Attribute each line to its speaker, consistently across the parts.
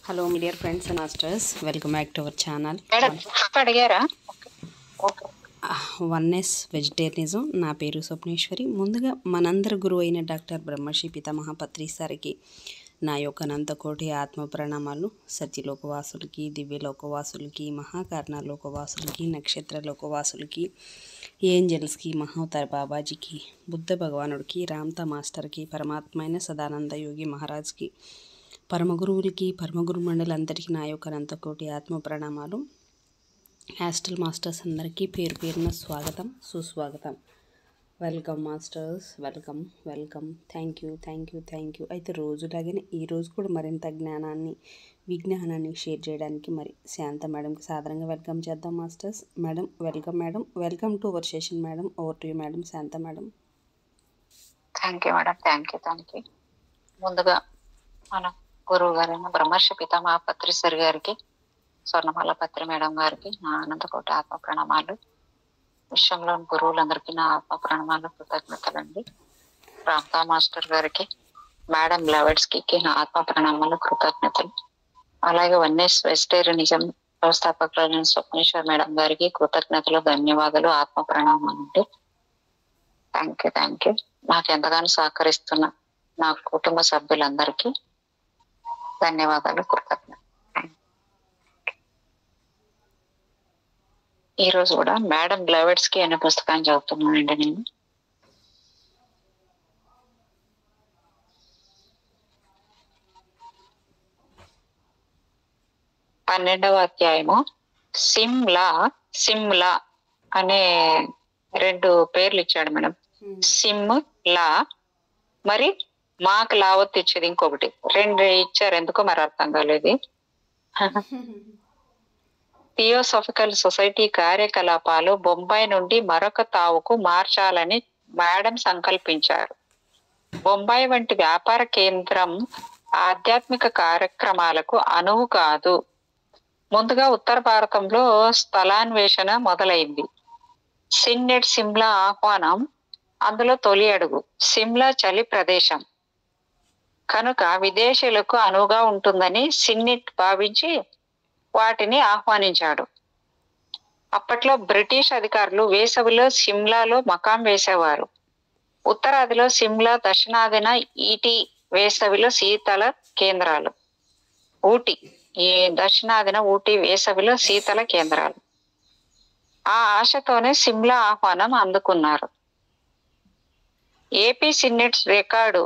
Speaker 1: Hello, my dear friends and masters. Welcome back to our channel. Oneness vegetarianism. నా పేరు స్వప్నేశ్వరి. ముందుగా మనందరి గురువు అయిన డాక్టర్ బ్రహ్మశ్రీ పితామహ పత్రి సారికి నా యొక్క అనంతకోటి ఆత్మ ప్రణామాలు. సత్యలోకవాసులకి, దివ్యలోకవాసులకి, మహాకారణ లోకవాసులకి, నక్షత్ర లోకవాసులకి, ఏంజల్స్కి, మహోత్తర బాబాజీకి, బుద్ధ భగవానుడికి, రామ్తా మాస్టర్కి, పరమాత్మైన సదానంద యోగి మహారాజ్కి, పరమగురువులకి, పరమగురు మండలందరికీ నా యొక్క అనంతకోటి ఆత్మ ప్రణామాలు. హాస్టల్ మాస్టర్స్ అందరికీ పేరు పేరున స్వాగతం, సుస్వాగతం. Welcome masters, welcome welcome. Thank you. అయితే రోజులాగానే ఈరోజు కూడా మరింత జ్ఞానాన్ని, విజ్ఞానాన్ని షేర్ చేయడానికి మరి శాంత మేడంకి సాధారణంగా వెల్కమ్ చేద్దాం masters. Madam welcome. Madam welcome to our session. Madam over to you madam. Shanta madam.
Speaker 2: Thank you madam. Thank you. ముందుగా మన గురువు గారైన బ్రహ్మర్షి పితామహ పత్రి సార్ గారికి, స్వర్ణమాల పత్రి మేడం గారికి నా అనంతకోటి ఆత్మ ప్రణామాలు. విశ్వంలోని గురువులందరికీ నా ఆత్మ ప్రణామాలు, కృతజ్ఞతలండి. రామ్తా మాస్టర్ గారికి, మేడం లవర్స్కి నా ఆత్మ ప్రణామాలు, కృతజ్ఞతలు. అలాగే వన్నెస్ వెజిటేరియనిజం వ్యవస్థాపకులైన స్వప్నేశ్వర్ మేడం గారికి కృతజ్ఞతలు, ధన్యవాదాలు, ఆత్మ ప్రణామాలు అండి. Thank you. నాకు ఎంతగానో సహకరిస్తున్న నా కుటుంబ సభ్యులందరికీ ధన్యవాదాలు, కృతజ్ఞతలు. ఈ రోజు కూడా మేడం బ్లవర్స్కి అనే పుస్తకాన్ని చదువుతున్నానండి నేను. పన్నెండవ అధ్యాయము సిమ్లా అనే 2 పేర్లు ఇచ్చాడు మేడం. సిమ్ లా, మరి మాకు లావత్ ఇచ్చేది ఇంకొకటి. 2 ఇచ్చారు, ఎందుకో మరి అర్థం కాలేదు. థియోసాఫికల్ సొసైటీ కార్యకలాపాలు బొంబాయి నుండి మరొక తావుకు మార్చాలని మేడం సంకల్పించారు. బొంబాయి వంటి వ్యాపార కేంద్రం ఆధ్యాత్మిక కార్యక్రమాలకు అనువు కాదు. ముందుగా ఉత్తర భారతంలో స్థలాన్వేషణ మొదలైంది. సిన్నెట్ సిమ్లా ఆహ్వానం అందులో తొలి అడుగు. సిమ్లా చలి ప్రదేశం కనుక విదేశీయులకు అనువుగా ఉంటుందని సిన్నెట్ భావించి వాటిని ఆహ్వానించాడు. అప్పట్లో బ్రిటిష్ అధికారులు వేసవిలో సిమ్లాలో మకాం వేసేవారు. ఉత్తరాదిలో సిమ్లా, దక్షిణాదిన ఈటీ, వేసవిలో శీతల కేంద్రాలు. దక్షిణాదిన ఊటీ, వేసవిలో శీతల కేంద్రాలు. ఆ ఆశతోనే సిమ్లా ఆహ్వానం అందుకున్నారు. A P Sinnett's record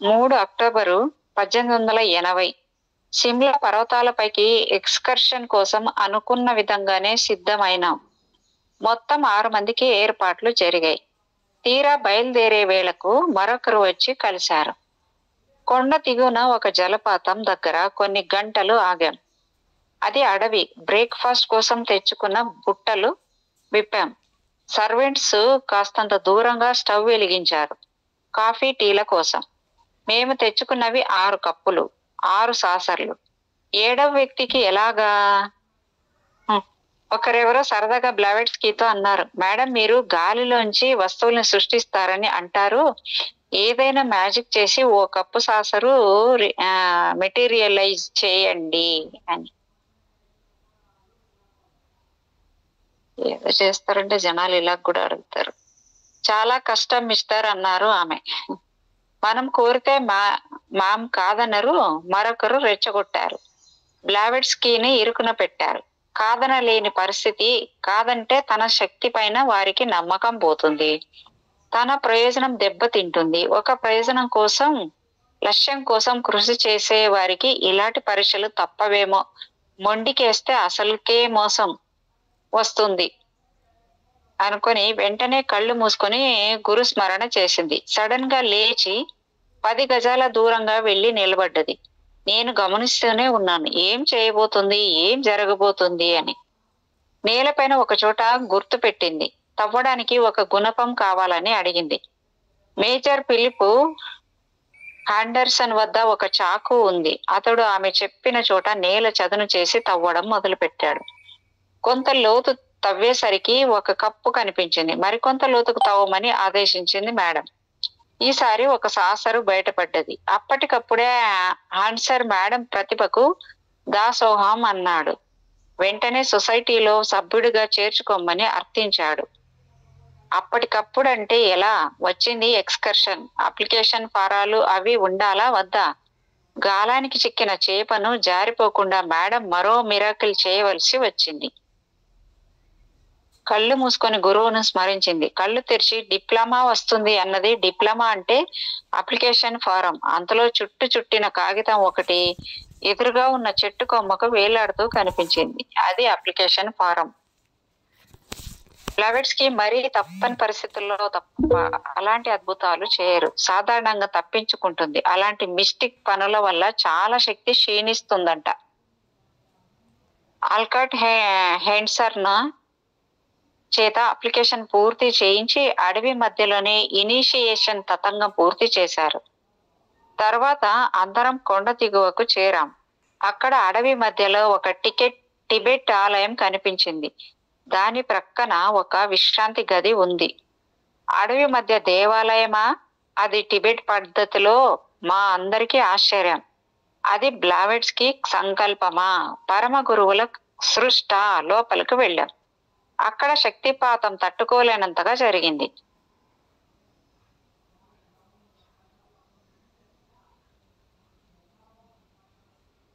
Speaker 2: 3 October 1880. Shimla పర్వతాలపైకి ఎక్స్కర్షన్ కోసం అనుకున్న విధంగానే సిద్ధమైనాం. మొత్తం 6 మందికి ఏర్పాట్లు జరిగాయి. తీరా బయలుదేరే వేళకు మరొకరు వచ్చి కలిశారు. కొండ దిగున ఒక జలపాతం దగ్గర కొన్ని గంటలు ఆగాం. అది అడవి. బ్రేక్ఫాస్ట్ కోసం తెచ్చుకున్న బుట్టలు విప్పాం. సర్వెంట్స్ కాస్తంత దూరంగా స్టవ్ వెలిగించారు కాఫీ, టీల కోసం. మేము తెచ్చుకున్నవి 6 కప్పులు, 6 సాసర్లు. 7వ వ్యక్తికి ఎలాగా? ఒకరెవరో సరదాగా బ్లవెట్స్కీతో అన్నారు, మేడం మీరు గాలిలోంచి వస్తువుల్ని సృష్టిస్తారని అంటారు, ఏదైనా మ్యాజిక్ చేసి ఓ కప్పు సాసరు మెటీరియలైజ్ చేయండి అని. ఏదో చేస్తారంటే జనాలు ఇలా కూడా అడుగుతారు. చాలా కష్టం మిస్టర్ అన్నారు ఆమె. మనం కోరితే మామ్ కాదనరు. మరొకరు రెచ్చగొట్టారు. బ్లావెట్స్కీని ఇరుకున పెట్టారు. కాదనలేని పరిస్థితి. కాదంటే తన శక్తి పైన వారికి నమ్మకం పోతుంది, తన ప్రయోజనం దెబ్బతింటుంది. ఒక ప్రయోజనం కోసం, లక్ష్యం కోసం కృషి చేసే వారికి ఇలాంటి పరీక్షలు తప్పవేమో. మొండికేస్తే అసలుకే మోసం వస్తుంది అనుకొని వెంటనే కళ్ళు మూసుకొని గురు స్మరణ చేసింది. సడన్ గా లేచి 10 గజాల దూరంగా వెళ్ళి నిలబడ్డది. నేను గమనిస్తూనే ఉన్నాను, ఏం చేయబోతుంది, ఏం జరగబోతుంది అని. నేలపైన ఒక చోట గుర్తు పెట్టింది. తవ్వడానికి ఒక గుణపం కావాలని అడిగింది. మేజర్ ఫిలిప్ హాండర్సన్ వద్ద ఒక చాకు ఉంది. అతడు ఆమె చెప్పిన చోట నేల చదును చేసి తవ్వడం మొదలుపెట్టాడు. కొంత లోతు తవ్వేసరికి ఒక కప్పు కనిపించింది. మరికొంత లోతుకు తవ్వమని ఆదేశించింది మేడం. ఈసారి ఒక సాసరు బయటపడ్డది. అప్పటికప్పుడే ఆన్సర్ మేడం ప్రతిభకు దాసోహం అన్నాడు. వెంటనే సొసైటీలో సభ్యుడిగా చేర్చుకోమని అర్థించాడు. అప్పటికప్పుడు అంటే ఎలా? వచ్చింది ఎక్స్కర్షన్, అప్లికేషన్ ఫారాలు అవి ఉండాలా వద్దా? గాలానికి చిక్కిన చేపను జారిపోకుండా మేడం మరో మిరాకిల్ చేయవలసి వచ్చింది. కళ్ళు మూసుకొని గురువును స్మరించింది. కళ్ళు తెరిచి డిప్లొమా వస్తుంది అన్నది. డిప్లొమా అంటే అప్లికేషన్ ఫారం. అంతలో చుట్టిన కాగితం ఒకటి ఎదురుగా ఉన్న చెట్టు కొమ్మకు వేలాడుతూ కనిపించింది. అది అప్లికేషన్ ఫారం. బ్లావెట్స్కి మరీ తప్పని పరిస్థితుల్లో తప్ప అలాంటి అద్భుతాలు చేయరు. సాధారణంగా తప్పించుకుంటుంది. అలాంటి మిస్టిక్ పనుల వల్ల చాలా శక్తి క్షీణిస్తుందంట. ఆల్కట్ హెండ్సర్న్ చేత అప్లికేషన్ పూర్తి చేయించి అడవి మధ్యలోనే ఇనిషియేషన్ తతంగం పూర్తి చేశారు. తర్వాత అందరం కొండ దిగువకు చేరాం. అక్కడ అడవి మధ్యలో ఒక టిబెట్ ఆలయం కనిపించింది. దాని ప్రక్కన ఒక విశ్రాంతి గది ఉంది. అడవి మధ్య దేవాలయమా? అది టిబెట్ పద్ధతిలో? మా అందరికీ ఆశ్చర్యం. అది బ్లావెట్స్కి సంకల్పమా? పరమ గురువుల సృష్ట? లోపలికి వెళ్ళాం. అక్కడ శక్తిపాతం తట్టుకోలేనంతగా జరిగింది.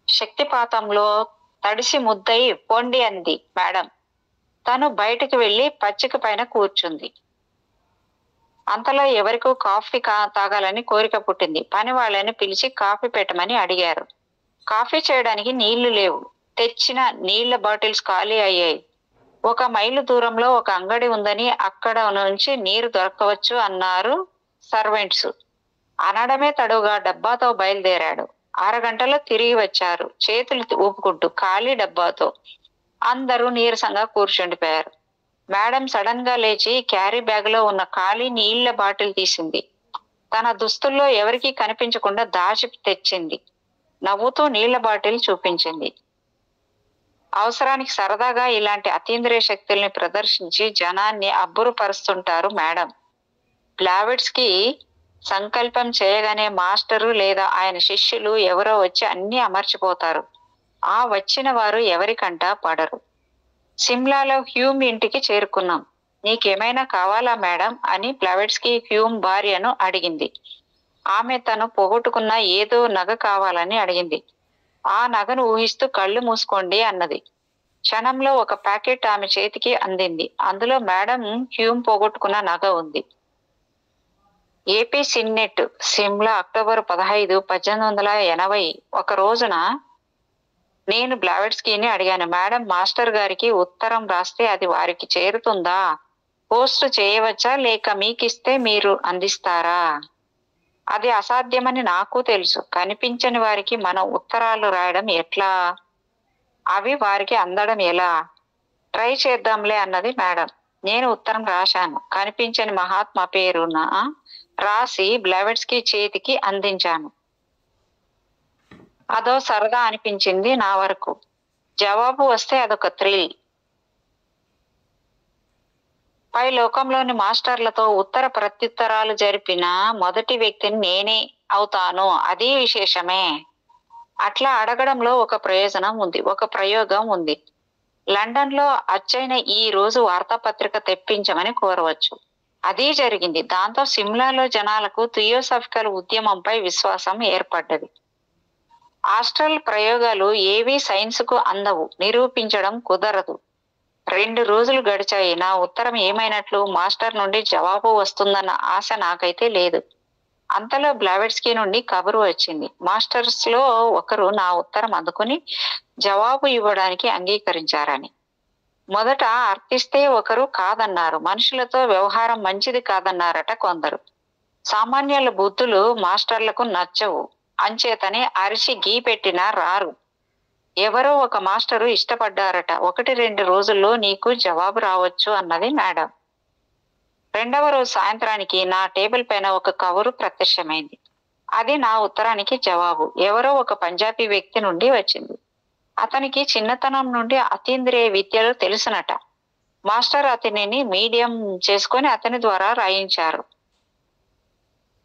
Speaker 2: శక్తిపాతంలో తడిసి ముద్దై పొండి అంది మేడం. తను బయటికి వెళ్లి పచ్చిక పైన కూర్చుంది. అంతలో ఎవరికో కాఫీ తాగాలని కోరిక పుట్టింది. పని వాళ్ళని పిలిచి కాఫీ పెట్టమని అడిగారు. కాఫీ చేయడానికి నీళ్లు లేవు. తెచ్చిన నీళ్ల బాటిల్స్ ఖాళీ అయ్యాయి. 1 మైలు దూరంలో ఒక అంగడి ఉందని, అక్కడ నుంచి నీరు దొరకవచ్చు అన్నారు సర్వెంట్స్. అనడమే తడుగా డబ్బాతో బయలుదేరాడు. 1/2 గంటలో తిరిగి వచ్చారు, చేతులు ఊపుకుంటూ ఖాళీ డబ్బాతో. అందరూ నీరసంగా కూర్చుండిపోయారు. మేడం సడన్ గా లేచి క్యారీ బ్యాగ్ లో ఉన్న ఖాళీ నీళ్ల బాటిల్ తీసింది. తన దుస్తుల్లో ఎవరికీ కనిపించకుండా దాచి తెచ్చింది. నవ్వుతూ నీళ్ల బాటిల్ చూపించింది. అవసరానికి సరదాగా ఇలాంటి అతీంద్రియ శక్తుల్ని ప్రదర్శించి జనాన్ని అబ్బురుపరుస్తుంటారు మేడం. బ్లావెట్స్కి సంకల్పం చేయగానే మాస్టరు లేదా ఆయన శిష్యులు ఎవరో వచ్చి అన్ని అమర్చిపోతారు. ఆ వచ్చిన వారు ఎవరికంటా పడరు. సిమ్లాలో హ్యూమ్ ఇంటికి చేరుకున్నాం. నీకేమైనా కావాలా మేడం అని బ్లావెట్స్కి హ్యూమ్ భార్యను అడిగింది. ఆమె తను పోగొట్టుకున్న ఏదో నగ కావాలని అడిగింది. ఆ నగను ఊహిస్తూ కళ్ళు మూసుకోండి అన్నది. క్షణంలో ఒక ప్యాకెట్ ఆమె చేతికి అందింది. అందులో మేడం హ్యూమ్ పోగొట్టుకున్న నగ ఉంది. AP Sinnett, Simla, October 15, 1880. ఒక రోజున నేను బ్లావెట్స్కీని అడిగాను, మేడం మాస్టర్ గారికి ఉత్తరం రాస్తే అది వారికి చేరుతుందా? పోస్ట్ చేయవచ్చా లేక మీకిస్తే మీరు అందిస్తారా? అది అసాధ్యమని నాకు తెలుసు. కనిపించని వారికి మనం ఉత్తరాలు రాయడం ఎట్లా? అవి వారికి అందడం ఎలా? ట్రై చేద్దాంలే అన్నది మేడం. నేను ఉత్తరం రాశాను. కనిపించని మహాత్మా పేరున రాసి బ్లావెట్స్కీ చేతికి అందించాను. అదో సరదా అనిపించింది నా వరకు. జవాబు వస్తే అదొక థ్రిల్. పై లోకంలోని మాస్టర్లతో ఉత్తర ప్రత్యుత్తరాలు జరిపిన మొదటి వ్యక్తిని నేనే అవుతాను. అది విశేషమే. అట్లా అడగడంలో ఒక ప్రయోజనం ఉంది, ఒక ప్రయోగం ఉంది. లండన్ లో అచ్చైన ఈ రోజు వార్తాపత్రిక తెప్పించమని కోరవచ్చు. అదీ జరిగింది. దాంతో సిమ్లాలో జనాలకు థియోసాఫికల్ ఉద్యమంపై విశ్వాసం ఏర్పడ్డది. ఆస్ట్రల్ ప్రయోగాలు ఏవీ సైన్స్కు అందవు, నిరూపించడం కుదరదు. 2 రోజులు గడిచాయి. నా ఉత్తరం ఏమైనట్లు? మాస్టర్ నుండి జవాబు వస్తుందన్న ఆశ నాకైతే లేదు. అంతలో బ్లావెట్స్కీ నుండి కబురు వచ్చింది. మాస్టర్స్ లో ఒకరు నా ఉత్తరం అందుకుని జవాబు ఇవ్వడానికి అంగీకరించారని. మొదట అర్థిస్తే ఒకరు కాదన్నారు. మనుషులతో వ్యవహారం మంచిది కాదన్నారట కొందరు. సామాన్యుల బుద్ధులు మాస్టర్లకు నచ్చవు. అంచేతనే అరిచి గీ పెట్టినా రారు. ఎవరో ఒక మాస్టరు ఇష్టపడ్డారట. 1-2 రోజుల్లో నీకు జవాబు రావచ్చు అన్నది మేడం. 2వ రోజు సాయంత్రానికి నా టేబుల్ పైన ఒక కవరు ప్రత్యక్షమైంది. అది నా ఉత్తరానికి జవాబు. ఎవరో ఒక పంజాబీ వ్యక్తి నుండి వచ్చింది. అతనికి చిన్నతనం నుండి అతీంద్రియ విద్యలు తెలుసునట. మాస్టర్ అతనిని మీడియం చేసుకొని అతని ద్వారా రాయించారు.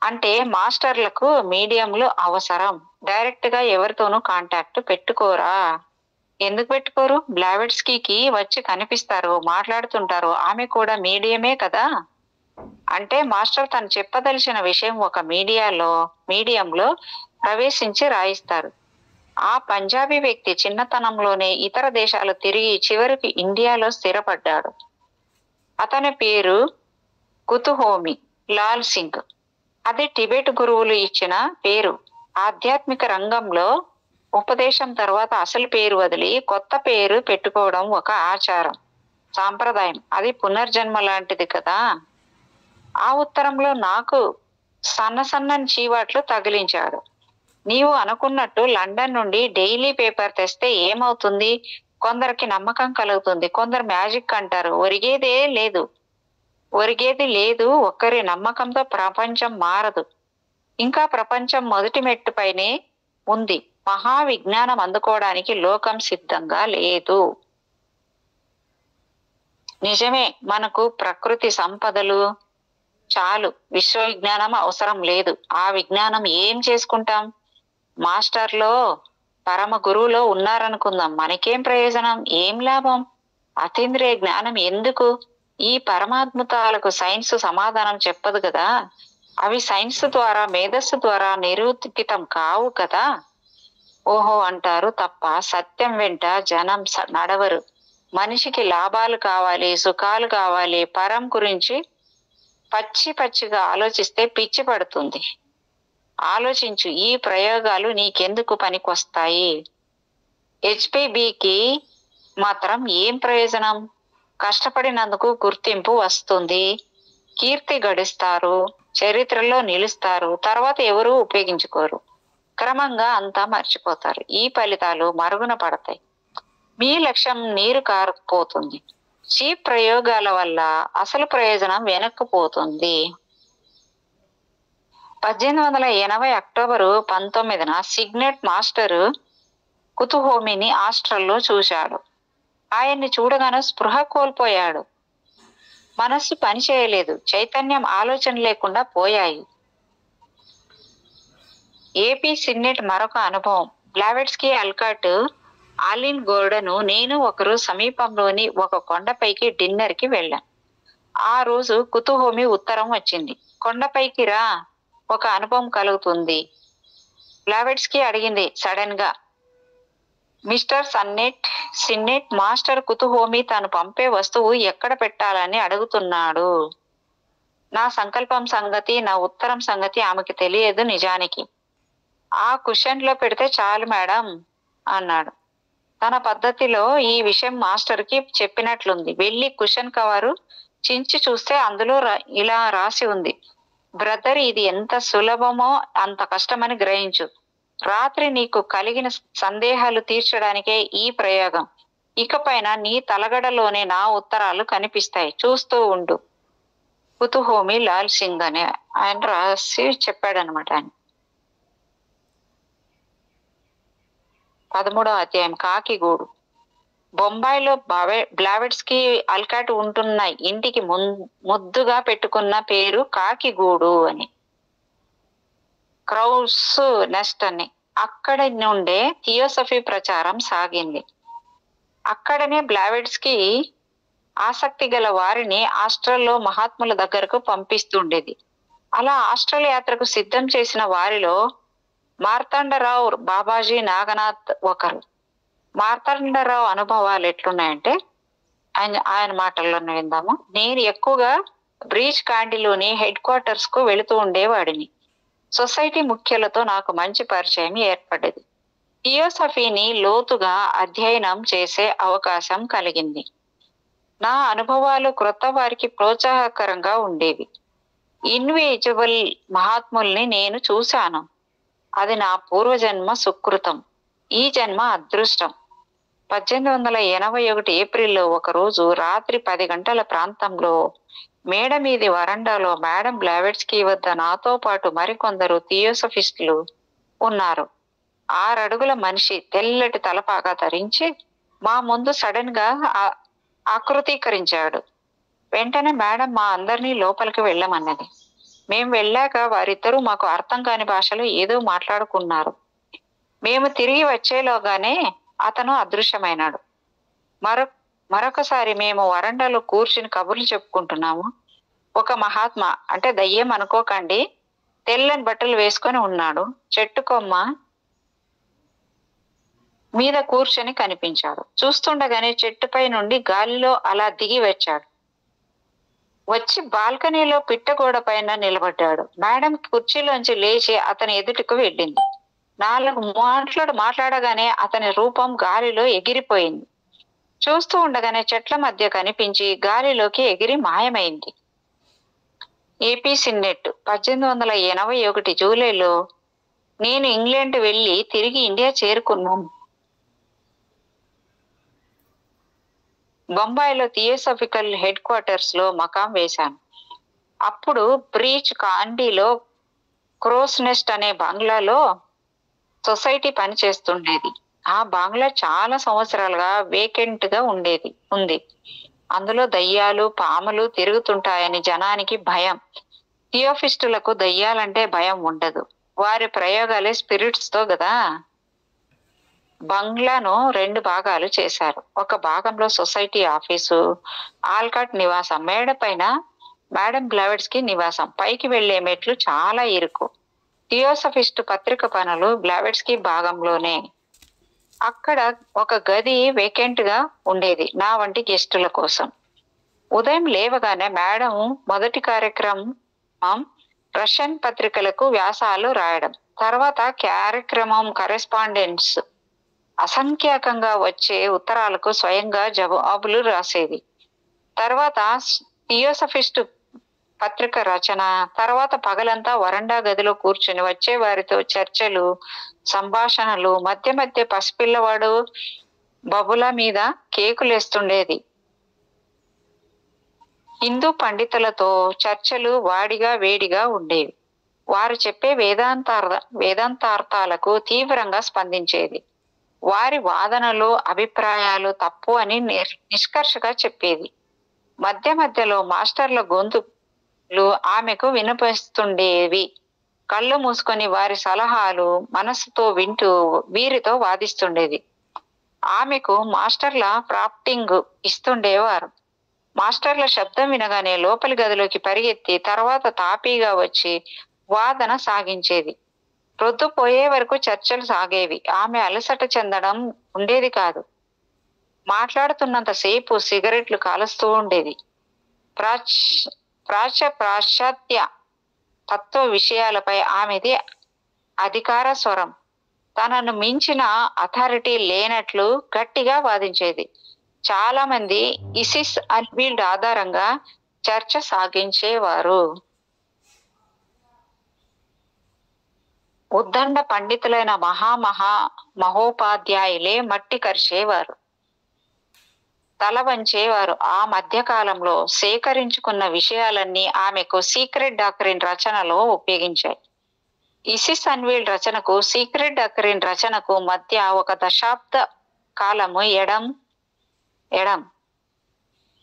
Speaker 2: అంటే మాస్టర్లకు మీడియంలు అవసరం. డైరెక్ట్ గా ఎవరితోనూ కాంటాక్ట్ పెట్టుకోరా? ఎందుకు పెట్టుకోరు? బ్లావెట్స్కీకి వచ్చి కనిపిస్తారు, మాట్లాడుతుంటారు. ఆమె కూడా మీడియమే కదా. అంటే మాస్టర్ తను చెప్పదలిచిన విషయం ఒక మీడియంలో ప్రవేశించి రాయిస్తారు. ఆ పంజాబీ వ్యక్తి చిన్నతనంలోనే ఇతర దేశాలు తిరిగి చివరికి ఇండియాలో స్థిరపడ్డాడు. అతని పేరు కుతుహోమి లాల్ సింగ్. అది టిబెట్ గురువులు ఇచ్చిన పేరు. ఆధ్యాత్మిక రంగంలో ఉపదేశం తర్వాత అసలు పేరు వదిలి కొత్త పేరు పెట్టుకోవడం ఒక ఆచారం, సాంప్రదాయం. అది పునర్జన్మ లాంటిది కదా. ఆ ఉత్తరంలో నాకు సన్నని చీవాట్లు తగిలించాడు. నీవు అనుకున్నట్టు లండన్ నుండి డైలీ పేపర్ తెస్తే ఏమవుతుంది? కొందరికి నమ్మకం కలుగుతుంది, కొందరు మ్యాజిక్ అంటారు. ఒరిగేది లేదు. ఒక్కరి నమ్మకంతో ప్రపంచం మారదు. ఇంకా ప్రపంచం మొదటి మెట్టుపైనే ఉంది. మహావిజ్ఞానం అందుకోవడానికి లోకం సిద్ధంగా లేదు. నిజమే, మనకు ప్రకృతి సంపదలు చాలు, విశ్వ విజ్ఞానం అవసరం లేదు. ఆ విజ్ఞానం ఏం చేసుకుంటాం? మాస్టర్లో పరమ గురువులో ఉన్నారనుకుందాం, మనకేం ప్రయోజనం, ఏం లాభం? అతీంద్రియ జ్ఞానం ఎందుకు? ఈ పరమాద్భుతాలకు సైన్స్ సమాధానం చెప్పదు కదా. అవి సైన్స్ ద్వారా, మేధస్సు ద్వారా నిరూపితం కావు కదా. ఓహో అంటారు తప్ప సత్యం వెంట జనం నడవరు. మనిషికి లాభాలు కావాలి, సుఖాలు కావాలి. పరం గురించి పచ్చిగా ఆలోచిస్తే పిచ్చి పడుతుంది. ఆలోచించు, ఈ ప్రయోగాలు నీకెందుకు పనికొస్తాయి? హెచ్పిబికి మాత్రం ఏం ప్రయోజనం? కష్టపడినందుకు గుర్తింపు వస్తుంది, కీర్తి గడిస్తారు, చరిత్రలో నిలుస్తారు. తర్వాత ఎవరూ ఉపయోగించుకోరు. క్రమంగా అంతా మర్చిపోతారు. ఈ ఫలితాలు మరుగున పడతాయి. మీ లక్ష్యం నీరు కారుకుపోతుంది. చీప్ ప్రయోగాల వల్ల అసలు ప్రయోజనం వెనక్కిపోతుంది. 1880 అక్టోబరు 19న సిగ్నెట్ మాస్టరు కుతుహోమిని హాస్టల్లో చూశాడు. ఆయన్ని చూడగానే స్పృహ కోల్పోయాడు. మనస్సు పనిచేయలేదు, చైతన్యం, ఆలోచన లేకుండా పోయాయి. ఏపీ సిన్నెట్ మరొక అనుభవం. బ్లావెట్స్కీ, అల్కాట్, ఆలిన్ గోర్డను నేను ఒకరు సమీపంలోని ఒక కొండపైకి డిన్నర్ కి వెళ్ళాం. ఆ రోజు కుతుహోమి ఉత్తరం వచ్చింది. కొండపైకి రా, ఒక అనుభవం కలుగుతుంది. బ్లావెట్స్కీ అడిగింది సడన్ గా. మిస్టర్ సిన్నెట్, మాస్టర్ కుతుహోమి తాను పంపే వస్తువు ఎక్కడ పెట్టాలని అడుగుతున్నాడు. నా సంకల్పం సంగతి, నా ఉత్తరం సంగతి ఆమెకి తెలియదు నిజానికి. ఆ కుషన్ లో పెడితే చాలు మేడం అన్నాడు. తన పద్ధతిలో ఈ విషయం మాస్టర్ కి చెప్పినట్లుంది. వెళ్ళి కుషన్ కవరు చించి చూస్తే అందులో ఇలా రాసి ఉంది: బ్రదర్, ఇది ఎంత సులభమో అంత కష్టమని గ్రహించు. రాత్రి నీకు కలిగిన సందేహాలు తీర్చడానికే ఈ ప్రయోగం. ఇకపైన నీ తలగడలోనే నా ఉత్తరాలు కనిపిస్తాయి, చూస్తూ ఉండు. కుతుహోమి లాల్ సింగ్ అని ఆయన రాసి చెప్పాడనమాట. ఆయన 13వ అధ్యాయం. కాకిగూడు. బొంబాయిలో బ్లావెట్స్కీ, అల్కాట్ ఉంటున్న ఇంటికి ముద్దుగా పెట్టుకున్న పేరు కాకిగూడు అని, క్రౌస్ నెస్ట్ అని. అక్కడి నుండే థియోసఫీ ప్రచారం సాగింది. అక్కడనే బ్లావెట్స్కీ ఆసక్తి గల వారిని హాస్టల్లో మహాత్ముల దగ్గరకు పంపిస్తుండేది. అలా హాస్టల్ యాత్రకు సిద్ధం చేసిన వారిలో మార్తాండరావు, బాబాజీ నాగనాథ్ ఒకరు. మార్తాండరావు అనుభవాలు ఎట్లున్నాయంటే ఆయన మాటల్లోనే విందాము. నేను ఎక్కువగా బ్రీచ్ కాండిలోని హెడ్ క్వార్టర్స్ కు వెళుతూ ఉండేవాడిని. సొసైటీ ముఖ్యులతో నాకు మంచి పరిచయం ఏర్పడ్డది. థియోసఫీని లోతుగా అధ్యయనం చేసే అవకాశం కలిగింది. నా అనుభవాలు క్రొత్త వారికి ప్రోత్సాహకరంగా ఉండేవి. ఇన్విజిబుల్ మహాత్ముల్ని నేను చూశాను. అది నా పూర్వజన్మ సుకృతం, ఈ జన్మ అదృష్టం. 1881 ఏప్రిల్లో ఒకరోజు రాత్రి 10 గంటల ప్రాంతంలో మేడ మీది వరండాలో మేడం బ్లావెట్స్కీ వద్ద నాతో పాటు మరికొందరు థియోసఫిస్టులు ఉన్నారు. 6 అడుగుల మనిషి తెల్లటి తలపాగా ధరించి మా ముందు సడన్ గా ఆకృతీకరించాడు. వెంటనే మేడం మా అందరినీ లోపలికి వెళ్ళమన్నది. మేము వెళ్ళాక వారిద్దరూ మాకు అర్థం కాని భాషలో ఏదో మాట్లాడుకున్నారు. మేము తిరిగి వచ్చేలోగానే అతను అదృశ్యమైనాడు. మరొకసారి మేము వరండాలో కూర్చుని కబుర్లు చెప్పుకుంటున్నాము. ఒక మహాత్మా, అంటే దయ్యం అనుకోకండి, తెల్లని బట్టలు వేసుకొని ఉన్నాడు. చెట్టు కొమ్మ మీద కూర్చొని కనిపించాడు. చూస్తుండగానే చెట్టుపై నుండి గాలిలో అలా దిగి వచ్చాడు. వచ్చి బాల్కనీలో పిట్టగోడ పైన నిలబడ్డాడు. మేడం కుర్చీలోంచి లేచి అతని ఎదుటికి వెళ్ళింది. 4 మాట్లాడగానే అతని రూపం గాలిలో ఎగిరిపోయింది. చూస్తూ ఉండగానే చెట్ల మధ్య కనిపించి గాలిలోకి ఎగిరి మాయమైంది. ఏపీ సిన్నెట్ 1881 జూలైలో నేను ఇంగ్లాండ్ వెళ్ళి తిరిగి ఇండియా చేరుకున్నాను. బొంబాయిలో థియోసాఫికల్ హెడ్ క్వార్టర్స్ లో మకాం వేశాను. అప్పుడు బ్రీచ్ కాండీలో క్రోస్ నెస్ట్ అనే బంగ్లాలో సొసైటీ పని చేస్తుండేది. ఆ బంగ్లా చాలా సంవత్సరాలుగా వేకెంట్ గా ఉంది. అందులో దయ్యాలు పాములు తిరుగుతుంటాయని జనానికి భయం. థియోఫిస్టులకు దయ్యాలంటే భయం ఉండదు. వారి ప్రయోగాలే స్పిరిట్స్ తో కదా. బంగ్లాను 2 భాగాలు చేశారు. ఒక భాగంలో సొసైటీ ఆఫీసు, ఆల్కాట్ నివాసం, మేడ పైన మేడం బ్లావెట్స్కి నివాసం. పైకి వెళ్లే మెట్లు చాలా ఇరుకు. థియోసఫిస్ట్ పత్రిక పనులు బ్లావెట్స్కి భాగంలోనే. అక్కడ ఒక గది వేకెంట్ గా ఉండేది నా వంటి గెస్టుల కోసం. ఉదయం లేవగానే మేడం మొదటి కార్యక్రమం రష్యన్ పత్రికలకు వ్యాసాలు రాయడం. తర్వాత కార్యక్రమం కరెస్పాండెన్స్, అసంఖ్యాకంగా వచ్చే ఉత్తరాలకు స్వయంగా జవాబులు రాసేది. తర్వాత థియోసఫిస్ట్ పత్రిక రచన. తర్వాత పగలంతా వరండా గదిలో కూర్చుని వచ్చే వారితో చర్చలు, సంభాషణలు. మధ్య మధ్య పసిపిల్లవాడు బబుల మీద కేకులేస్తుండేది. హిందూ పండితులతో చర్చలు వాడిగా వేడిగా ఉండేవి. వారు చెప్పే వేదాంతార్థాలకు తీవ్రంగా స్పందించేది. వారి వాదనలు, అభిప్రాయాలు తప్పు అని నిష్కర్షగా చెప్పేది. మధ్య మధ్యలో మాస్టర్ల గొంతులు ఆమెకు వినిపిస్తుండేవి. కళ్ళు మూసుకొని వారి సలహాలు మనసుతో వింటూ వీరితో వాదిస్తుండేది. ఆమెకు మాస్టర్ల ప్రాంప్టింగ్ ఇస్తుండేవారు. మాస్టర్ల శబ్దం వినగానే లోపలి గదిలోకి పరిగెత్తి తర్వాత తాపీగా వచ్చి వాదన సాగించేది. ప్రొద్దుపోయే వరకు చర్చలు సాగేవి. ఆమె అలసట చెందడం ఉండేది కాదు. మాట్లాడుతున్నంత సేపు సిగరెట్లు కాలుస్తూ ఉండేది. పాశ్చాత్య తత్వ విషయాలపై ఆమెది అధికార స్వరం. తనను మించిన అథారిటీ లేనట్లు గట్టిగా వాదించేది. చాలా మంది ఇసిస్ అన్వీల్డ్ ఆధారంగా చర్చ సాగించేవారు. ఉద్దండ పండితులైన మహోపాధ్యాయులే మట్టి కరిచేవారు, తల వంచేవారు. ఆ మధ్య కాలంలో సేకరించుకున్న విషయాలన్నీ ఆమెకు సీక్రెట్ డాక్ట్రిన్ రచనలో ఉపయోగించాయి. ఇసిస్ అన్వీల్డ్ రచనకు సీక్రెట్ డాక్ట్రిన్ రచనకు మధ్య ఒక దశాబ్ద కాలము ఎడం.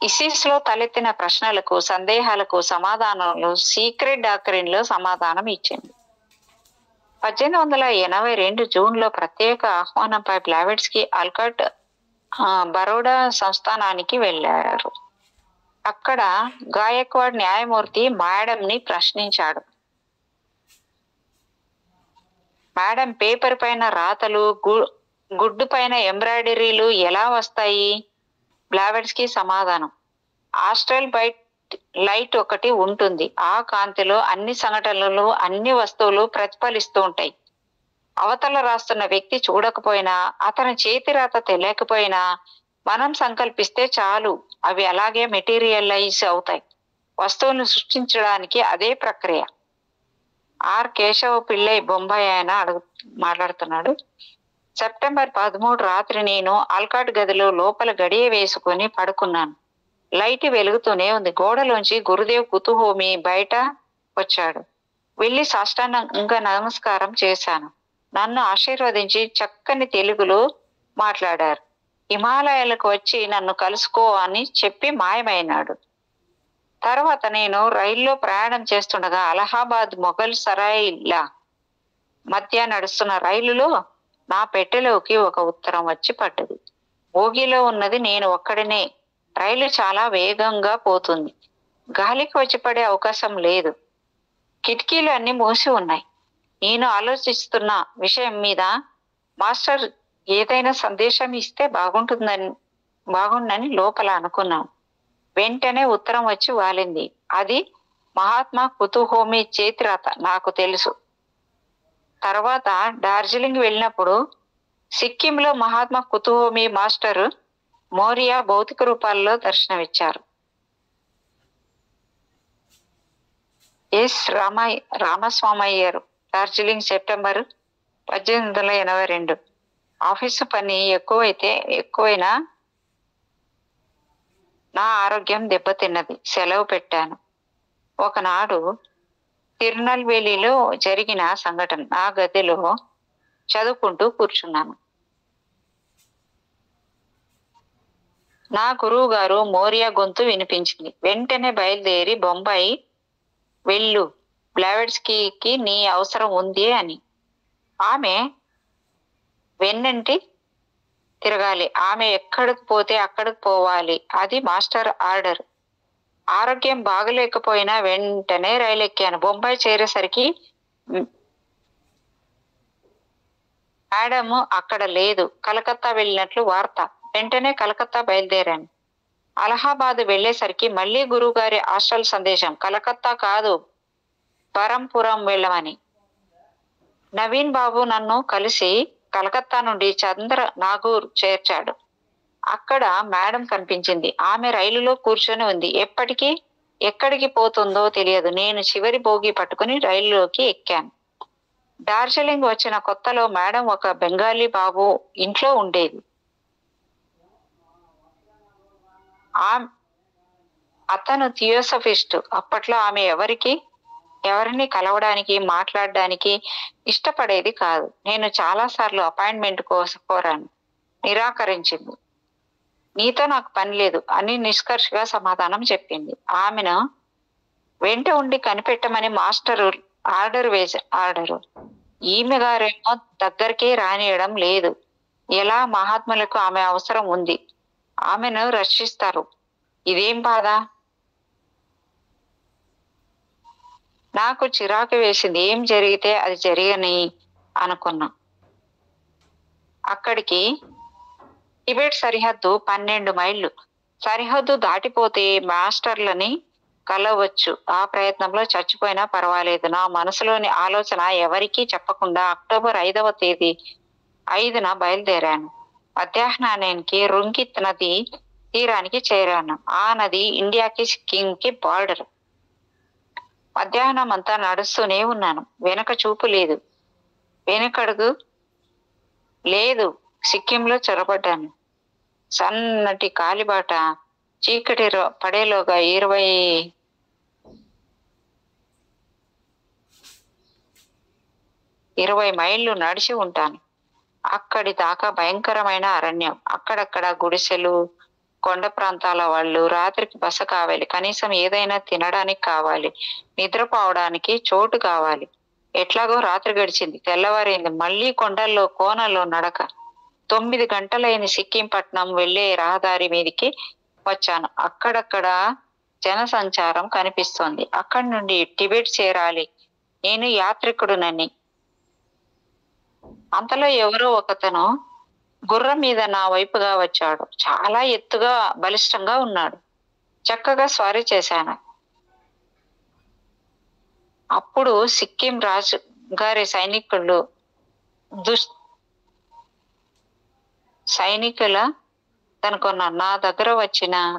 Speaker 2: ఇసిస్ లో తలెత్తిన ప్రశ్నలకు, సందేహాలకు సమాధానాలు సీక్రెట్ డాక్ట్రిన్ లో సమాధానం ఇచ్చింది. 1882 జూన్లో ప్రత్యేక ఆహ్వానంపై బ్లావెట్స్కి ఆల్కాట్ బరోడా సంస్థానానికి వెళ్ళారు. అక్కడ గాయక్వాడ్ న్యాయమూర్తి మేడంని ప్రశ్నించాడు. మేడం, పేపర్ పైన రాతలు, గుడ్డు పైన ఎంబ్రాయిడరీలు ఎలా వస్తాయి? బ్లావెట్స్కి సమాధానం: ఆస్ట్రల్ లైట్ ఒకటి ఉంటుంది. ఆ కాంతిలో అన్ని సంఘటనలు, అన్ని వస్తువులు ప్రతిఫలిస్తూ ఉంటాయి. అవతల రాస్తున్న వ్యక్తి చూడకపోయినా, అతని చేతి రాత తెలియకపోయినా మనం సంకల్పిస్తే చాలు, అవి అలాగే మెటీరియలైజ్ అవుతాయి. వస్తువులను సృష్టించడానికి అదే ప్రక్రియ. ఆర్ కేశవ పిళ్ళై, బొంబాయి ఆయన మాట్లాడుతున్నాడు. సెప్టెంబర్ 13 రాత్రి నేను ఆల్కాట్ గదిలో లోపల గడియ వేసుకుని పడుకున్నాను. లైట్ వెలుగుతూనే ఉంది. గోడలోంచి గురుదేవ్ కుతుహోమి బయట వచ్చాడు. వెళ్ళి సాష్టాంగంగా నమస్కారం చేశాను. నన్ను ఆశీర్వదించి చక్కని తెలుగులో మాట్లాడారు. హిమాలయాలకు వచ్చి నన్ను కలుసుకో అని చెప్పి మాయమైనాడు. తర్వాత నేను రైల్లో ప్రయాణం చేస్తుండగా అలహాబాద్ మొఘల్ సరాయ్ల మధ్య నడుస్తున్న రైలులో నా పెట్టెలోకి ఒక ఉత్తరం వచ్చి పడ్డది. బోగిలో ఉన్నది నేను ఒక్కడినే. రైలు చాలా వేగంగా పోతుంది. గాలికి వచ్చి పడే అవకాశం లేదు. కిటికీలు అన్ని మూసి ఉన్నాయి. నేను ఆలోచిస్తున్న విషయం మీద మాస్టర్ ఏదైనా సందేశం ఇస్తే బాగుండని లోపల అనుకున్నాను. వెంటనే ఉత్తరం వచ్చి వాలింది. అది మహాత్మా కుతుహోమి చేతిరాత. నాకు తెలుసు. తర్వాత డార్జిలింగ్ వెళ్ళినప్పుడు సిక్కింలో మహాత్మా కుతుహోమి మాస్టర్ మోరియా భౌతిక రూపాల్లో దర్శనమిచ్చారు. ఎస్ రామస్వామయ్యారు. డార్జిలింగ్ సెప్టెంబర్ 1882. ఆఫీసు పని ఎక్కువైనా నా ఆరోగ్యం దెబ్బతిన్నది. సెలవు పెట్టాను. ఒకనాడు తిరునల్వేలిలో జరిగిన సంఘటన. నా గదిలో చదువుకుంటూ కూర్చున్నాను. నా గురువు గారు మోరియా గొంతు వినిపించింది. వెంటనే బయలుదేరి బొంబాయి వెళ్ళు, బ్లావెట్స్కీకి నీ అవసరం ఉంది అని. ఆమె వెన్నంటి తిరగాలి. ఆమె ఎక్కడికి పోతే అక్కడికి పోవాలి. అది మాస్టర్ ఆర్డర్. ఆరోగ్యం బాగలేకపోయినా వెంటనే రైలు ఎక్కాను. బొంబాయి చేరేసరికి మేడం అక్కడ లేదు. కలకత్తా వెళ్ళినట్లు వార్త. వెంటనే కలకత్తా బయలుదేరాను. అలహాబాద్ వెళ్లేసరికి మళ్ళీ గురువు గారి హాస్టల్ సందేశం. కలకత్తా కాదు, బరంపురం వెళ్ళమని. నవీన్ బాబు నన్ను కలిసి కలకత్తా నుండి చంద్ర నాగూర్ చేర్చాడు. అక్కడ మేడం కనిపించింది. ఆమె రైలులో కూర్చొని ఉంది. ఎక్కడికి పోతుందో తెలియదు. నేను చివరి బోగి పట్టుకుని రైలులోకి ఎక్కాను. డార్జిలింగ్ వచ్చిన కొత్తలో మేడం ఒక బెంగాలీ బాబు ఇంట్లో ఉండేది. అతను థియోసఫిస్ట్. అప్పట్లో ఆమె ఎవరిని కలవడానికి మాట్లాడడానికి ఇష్టపడేది కాదు. నేను చాలాసార్లు అపాయింట్మెంట్ కోరాను. నిరాకరించింది. నీతో నాకు పని లేదు అని నిష్కర్షగా సమాధానం చెప్పింది. ఆమెను వెంట ఉండి కనిపెట్టమని మాస్టరు ఆర్డరు. ఈమె గారేమో దగ్గరికే రానియడం లేదు. ఎలా? మహాత్ములకు ఆమె అవసరం ఉంది. ఆమెను రక్షిస్తారు. ఇదేం బాధ? నాకు చిరాకు వేసింది. ఏం జరిగితే అది జరగని అనుకున్నా. అక్కడికి టిబెట్ సరిహద్దు 12 మైళ్ళు. సరిహద్దు దాటిపోతే మాస్టర్లని కలవచ్చు. ఆ ప్రయత్నంలో చచ్చిపోయినా పర్వాలేదు. నా మనసులోని ఆలోచన ఎవరికీ చెప్పకుండా అక్టోబర్ 5వ తేదీ 5న బయలుదేరాను. మధ్యాహ్నానికి రుంగిత్ నది తీరానికి చేరాను. ఆ నది ఇండియాకి సిక్కింకి బార్డర్. మధ్యాహ్నం అంతా నడుస్తూనే ఉన్నాను. వెనక చూపు లేదు, వెనకడుగు లేదు. సిక్కింలో చొరబడ్డాను. సన్నటి కాలిబాట. చీకటి పడేలోగా 20 మైళ్ళు నడిచి ఉంటాను. అక్కడి దాకా భయంకరమైన అరణ్యం. అక్కడక్కడ గుడిసెలు, కొండ ప్రాంతాల వాళ్ళు. రాత్రికి బస కావాలి. కనీసం ఏదైనా తినడానికి కావాలి. నిద్రపోవడానికి చోటు కావాలి. ఎట్లాగో రాత్రి గడిచింది. తెల్లవారింది. మళ్ళీ కొండల్లో కోనల్లో నడక. 9 గంటలైన సిక్కిం పట్నం వెళ్లే రహదారి మీదికి వచ్చాను. అక్కడక్కడ జన సంచారం కనిపిస్తోంది. అక్కడి నుండి టిబెట్ చేరాలి. నేను యాత్రికుడునని. అంతలో ఎవరో ఒకతను గుర్రం మీద నా వైపుగా వచ్చాడు. చాలా ఎత్తుగా, బలిష్టంగా ఉన్నాడు. చక్కగా స్వారీ చేశాను. అప్పుడు సిక్కిం రాజు గారి సైనికుల అనుకున్నాను. నా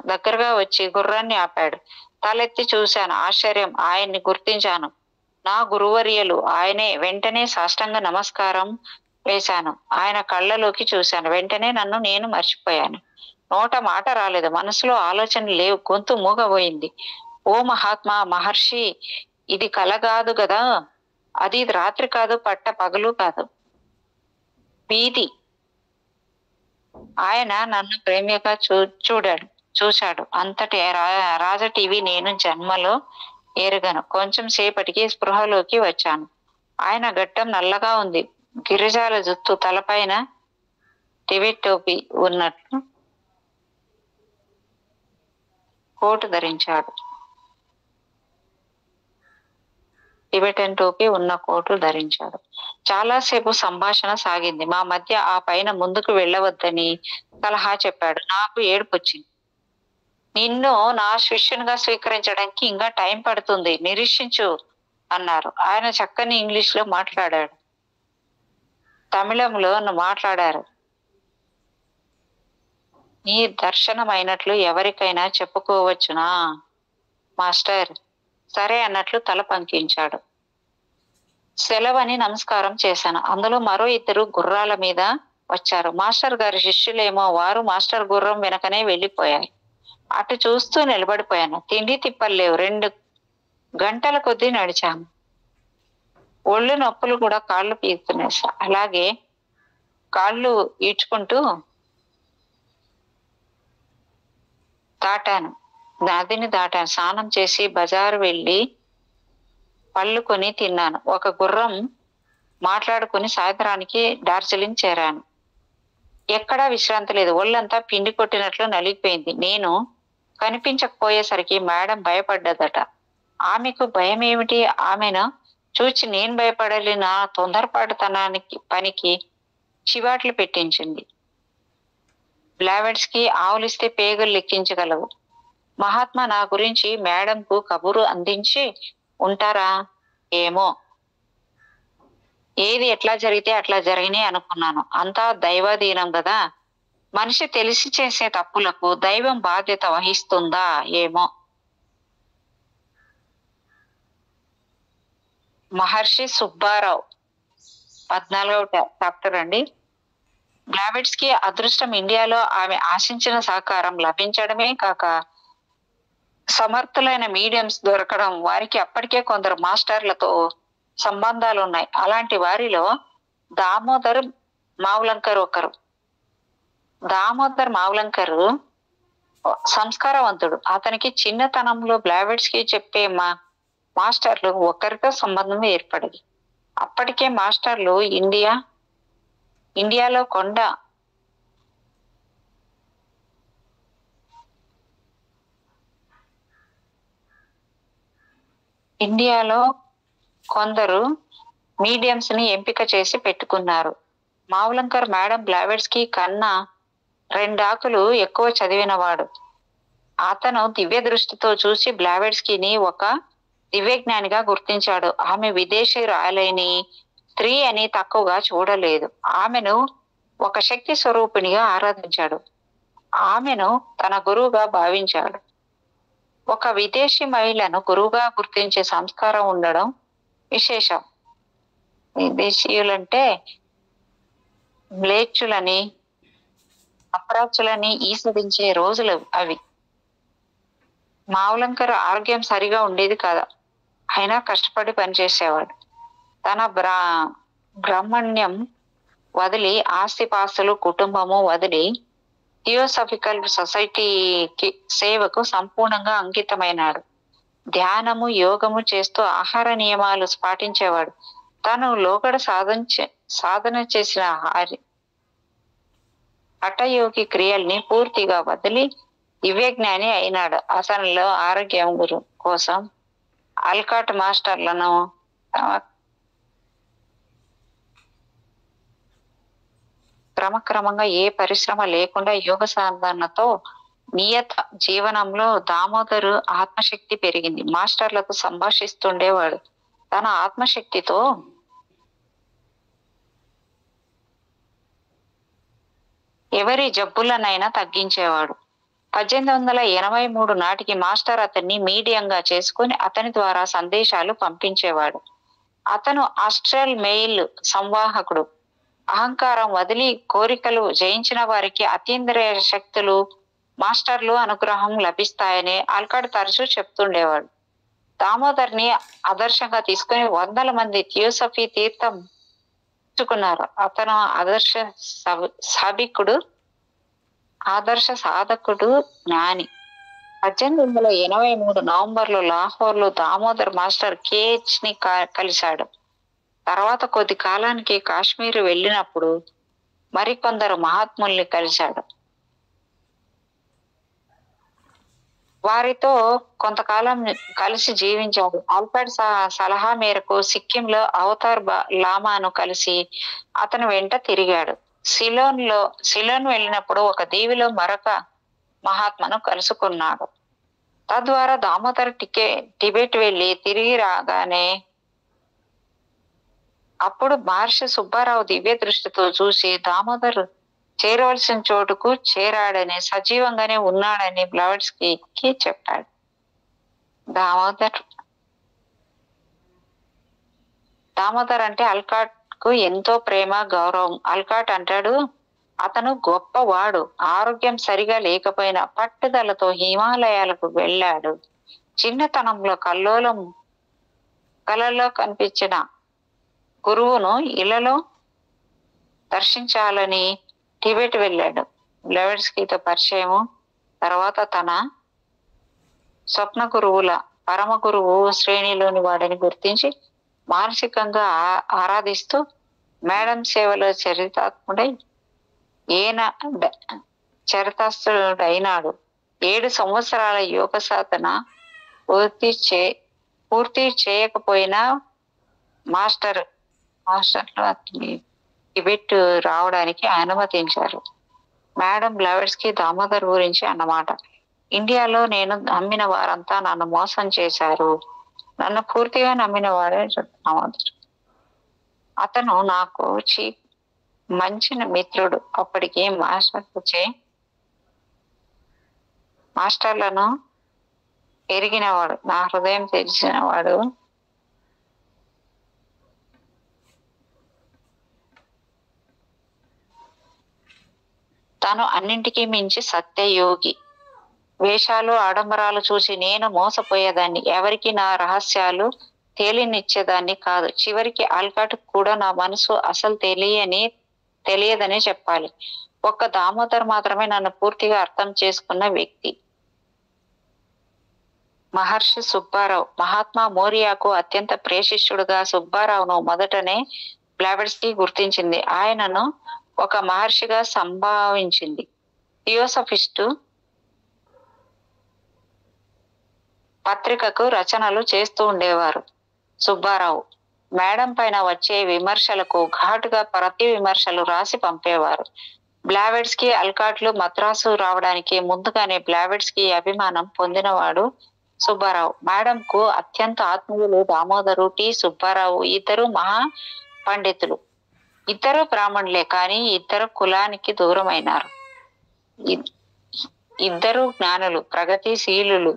Speaker 2: దగ్గరగా వచ్చి గుర్రాన్ని ఆపాడు. తలెత్తి చూశాను. ఆశ్చర్యం. ఆయన్ని గుర్తించాను. నా గురువర్యులు ఆయనే. వెంటనే సాష్టాంగ నమస్కారం వేశాను. ఆయన కళ్ళలోకి చూశాను. వెంటనే నన్ను నేను మర్చిపోయాను. నోట మాట రాలేదు. మనసులో ఆలోచన లేవు. గొంతు మూగబోయింది. ఓ మహాత్మా మహర్షి, ఇది కల కాదు కదా. అది రాత్రి కాదు, పట్ట పగలు కాదు, వీధి. ఆయన నన్ను ప్రేమగా చూడాడు. చూశాడు. అంతటి రాజ టీవీ నేను జన్మలో ఎరుగను. కొంచెం సేపటికి స్పృహలోకి వచ్చాను. ఆయన గడ్డం నల్లగా ఉంది. గిరిజాల జుత్తు, తలపైన టిబెట్ టోపీ ఉన్నట్లు కోటు ధరించాడు. టిబెటన్ టోపీ ఉన్న కోటు ధరించాడు. చాలాసేపు సంభాషణ సాగింది. మా మధ్య ఆ పైన ముందుకు వెళ్ళవద్దని సలహా చెప్పాడు. నాకు ఏడుపొచ్చింది. నిన్ను నా శిష్యునిగా స్వీకరించడానికి ఇంకా టైం పడుతుంది, నిరీక్షించు అన్నారు. ఆయన చక్కని ఇంగ్లీష్ లో మాట్లాడాడు. తమిళంలో మాట్లాడారు. నీ దర్శనం అయినట్లు ఎవరికైనా చెప్పుకోవచ్చునా మాస్టర్? సరే అన్నట్లు తల పంకించాడు. సెలవని నమస్కారం చేశాను. అందులో మరో ఇద్దరు గుర్రాల మీద వచ్చారు. మాస్టర్ గారి శిష్యులేమో. వారు మాస్టర్ గుర్రం వెనకనే వెళ్ళిపోయాయి. అటు చూస్తూ నిలబడిపోయాను. తిండి తిప్పలేవు. 2 గంటల కొద్దీ నడిచాము. ఒళ్ళు నొప్పులు కూడా కాళ్ళు పీకుతున్నాయి. అలాగే కాళ్ళు ఈడ్చుకుంటూ నదిని దాటాను. స్నానం చేసి బజారు వెళ్ళి పళ్ళు కొని తిన్నాను. ఒక గుర్రం మాట్లాడుకుని సాయంత్రానికి డార్జిలింగ్ చేరాను. ఎక్కడా విశ్రాంతి లేదు. ఒళ్ళంతా పిండి కొట్టినట్లు నలిగిపోయింది. నేను కనిపించకపోయేసరికి మేడం భయపడ్డదట. ఆమెకు భయం ఏమిటి? ఆమెను చూచి నేను భయపడాలి? నా పనికి చివాట్లు పెట్టించింది. బ్లావెట్స్ కి ఆవులిస్తే పేగులు లెక్కించగలవు. మహాత్మా నా గురించి మేడంకు కబురు అందించి ఉంటారా ఏమో. ఏది ఎట్లా జరిగితే అట్లా జరిగినాయి అనుకున్నాను. అంతా దైవాధీనం కదా. మనిషి తెలిసి చేసే తప్పులకు దైవం బాధ్యత వహిస్తుందా ఏమో. మహర్షి సుబ్బారావు 14వ చాప్టర్ అండి. బ్లావెట్స్ కి అదృష్టం. ఇండియాలో ఆమె ఆశించిన సహకారం లభించడమే కాక సమర్థులైన మీడియంస్ దొరకడం. వారికి అప్పటికే కొందరు మాస్టర్లతో సంబంధాలు ఉన్నాయి. అలాంటి వారిలో దామోదర్ మావులంకర్ ఒకరు. దామోదర్ మావులంకర్ సంస్కారవంతుడు. అతనికి చిన్నతనంలో బ్లావెట్స్ కి చెప్పే మాస్టర్లు ఒకరితో సంబంధం ఏర్పడింది. అప్పటికే మాస్టర్లు ఇండియాలో కొందరు మీడియంస్ ని ఎంపిక చేసి పెట్టుకున్నారు. మావులంకర్ మేడం బ్లావెట్స్ కి కన్నా 2 ఆకులు ఎక్కువ చదివినవాడు. అతను దివ్య దృష్టితో చూసి బ్లావెట్స్ కిని ఒక దివ్యజ్ఞానిగా గుర్తించాడు. ఆమె విదేశీ రాయలేని స్త్రీ అని తక్కువగా చూడలేదు. ఆమెను ఒక శక్తి స్వరూపిణిగా ఆరాధించాడు. ఆమెను తన గురువుగా భావించాడు. ఒక విదేశీ మహిళను గురువుగా గుర్తించే సంస్కారం ఉండడం విశేషం. విదేశీయులంటే మ్లేచ్చులని, అప్రాచులని ఈసడించే రోజులు అవి. మావులంకర్ ఆరోగ్యం సరిగా ఉండేది కాదు. అయినా కష్టపడి పనిచేసేవాడు. తన బ్రాహ్మణ్యం వదిలి, ఆస్తిపాస్తులు, కుటుంబము వదిలి థియోసాఫికల్ సొసైటీకి సేవకు సంపూర్ణంగా అంకితమైనాడు. ధ్యానము, యోగము చేస్తూ ఆహార నియమాలు పాటించేవాడు. తను లోగడ సాధన చేసిన హఠయోగి క్రియల్ని పూర్తిగా వదిలి దివ్యజ్ఞాని అయినాడు. అతనిలో ఆరోగ్యం కోసం అల్కాట్ మాస్టర్లను క్రమక్రమంగా ఏ పరిశ్రమ లేకుండా యోగ సాధనతో నియత జీవనంలో దామోదరు ఆత్మశక్తి పెరిగింది. మాస్టర్లతో సంభాషిస్తుండేవాడు. తన ఆత్మశక్తితో ఎవరి జబ్బులనైనా తగ్గించేవాడు. 1883 నాటికి మాస్టర్ అతన్ని మీడియంగా చేసుకుని అతని ద్వారా సందేశాలు పంపించేవాడు. అతను ఆస్ట్రల్ మెయిల్ సంవాహకుడు. అహంకారం వదిలి కోరికలు జయించిన వారికి అతీంద్రియ శక్తులు, మాస్టర్లు అనుగ్రహం లభిస్తాయని ఆల్కాడ్ తరచూ చెప్తుండేవాడు. దామోదర్ని ఆదర్శంగా తీసుకుని 100 మంది థియోసఫీ తీర్థం పుచ్చుకున్నారు. అతను ఆదర్శ సాభికుడు. ఆదర్శ సాధకుడు, జ్ఞాని. 1883 నవంబర్లో లాహోర్లో దామోదర్ మాస్టర్ కేహెచ్ ని కలిశాడు. తర్వాత కొద్ది కాలానికి కాశ్మీర్ వెళ్ళినప్పుడు మరికొందరు మహాత్ముల్ని కలిశాడు. వారితో కొంతకాలం కలిసి జీవించాడు. ఆల్ఫర్డ్ సలహా మేరకు సిక్కింలో అవతార్ లామాను కలిసి అతను వెంట తిరిగాడు. సిలోన్ వెళ్ళినప్పుడు ఒక దీవిలో మరొక మహాత్మను కలుసుకున్నాడు. తద్వారా దామోదర్ టిబెట్ వెళ్ళి తిరిగి రాగానే అప్పుడు మహర్షి సుబ్బారావు దివ్య దృష్టితో చూసి దామోదర్ చేరవలసిన చోటుకు చేరాడని, సజీవంగానే ఉన్నాడని బ్లవట్స్కీకి చెప్పాడు. దామోదర్ అంటే అల్కాట్ కు ఎంతో ప్రేమ, గౌరవం. అల్కాట్ అంటాడు, అతను గొప్పవాడు. ఆరోగ్యం సరిగా లేకపోయినా పట్టుదలతో హిమాలయాలకు వెళ్ళాడు. చిన్నతనంలో కలలో కనిపించిన గురువును ఇళ్లలో దర్శించాలని టిబెట్ వెళ్ళాడు. బ్లవట్స్కీతో పరిచయము తర్వాత తన స్వప్న గురువుల పరమ గురువు శ్రేణిలోని వాడిని గుర్తించి మానసికంగా ఆరాధిస్తూ మేడం సేవలో చరితాస్తుడైనాడు. 7 సంవత్సరాల యోగ సాధన పూర్తి చేయకపోయినా మాస్టర్లు అతన్ని టిబెట్ రావడానికి అనుమతించారు. మేడం బ్లవట్స్కీ దామోదర్ గురించి అన్నమాట, ఇండియాలో నేను నమ్మిన వారంతా నన్ను మోసం చేశారు. నన్ను పూర్తిగా నమ్మిన వాడే దామోదర్. అతను నాకు మంచి మిత్రుడు. అప్పటికి మాస్టర్లను ఎరిగినవాడు, నా హృదయం తెలిసినవాడు. తను అన్నింటికీ మించి సత్యయోగి. వేషాలు ఆడంబరాలు చూసి నేను మోసపోయేదాన్ని. ఎవరికి నా రహస్యాలు తేలినిచ్చేదాన్ని కాదు. చివరికి ఆల్కాట్ కూడా నా మనసు అసలు తెలియదని చెప్పాలి. ఒక్క దామోదర్ మాత్రమే నన్ను పూర్తిగా అర్థం చేసుకున్న వ్యక్తి. మహర్షి సుబ్బారావు. మహాత్మా మోరియాకు అత్యంత ప్రియశిష్యుడుగా సుబ్బారావును మొదటనే బ్లవట్స్కీ గుర్తించింది. ఆయనను ఒక మహర్షిగా సంభావించింది. థియోసఫిస్టు పత్రికకు రచనలు చేస్తూ ఉండేవారు సుబ్బారావు. మేడం పైన వచ్చే విమర్శలకు ఘాటుగా ప్రతి విమర్శలు రాసి పంపేవారు. బ్లవట్స్కీ అల్కాట్లు మద్రాసు రావడానికి ముందుగానే బ్లవట్స్కీ అభిమానం పొందినవాడు సుబ్బారావు. మేడంకు అత్యంత ఆత్మీయులు దామోదరు, టి. సుబ్బారావు. ఇద్దరు మహా పండితులు. ఇద్దరు బ్రాహ్మణులే, కానీ ఇద్దరు కులానికి దూరమైనారు. ఇద్దరు జ్ఞానులు, ప్రగతిశీలులు.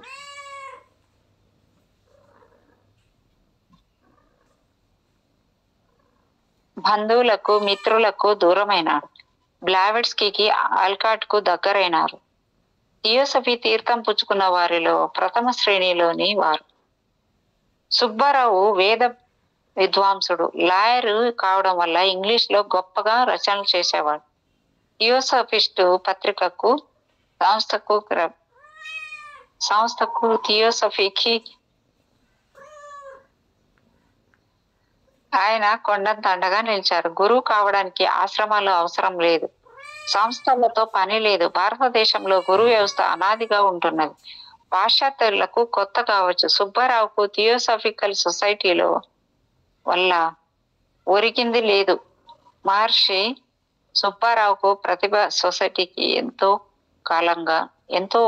Speaker 2: బంధువులకు మిత్రులకు దూరమైనాడు. బ్లవట్స్కీకి ఆల్కాట్ కు దగ్గరైనారు. థియోసఫీ తీర్థం పుచ్చుకున్న వారిలో ప్రథమ శ్రేణిలోని వారు. సుబ్బారావు వేద విద్వాంసుడు, లాయర్ కావడం వల్ల ఇంగ్లీష్ లో గొప్పగా రచనలు చేసేవాడు. థియోసఫిస్టు పత్రికకు సంస్థకు థియోసఫీకి ఆయన కొండంత అండగా నిలిచారు. గురువు కావడానికి ఆశ్రమాలు అవసరం లేదు, సంస్థలతో పని లేదు. భారతదేశంలో గురు వ్యవస్థ అనాదిగా ఉంటున్నది. పాశ్చాత్యులకు కొత్త కావచ్చు. సుబ్బారావుకు థియోసఫికల్ సొసైటీలో వల్ల ఒరిగింది లేదు. మహర్షి సుబ్బారావుకు ప్రతిభ సొసైటీకి ఎంతో కాలంగా ఎంతో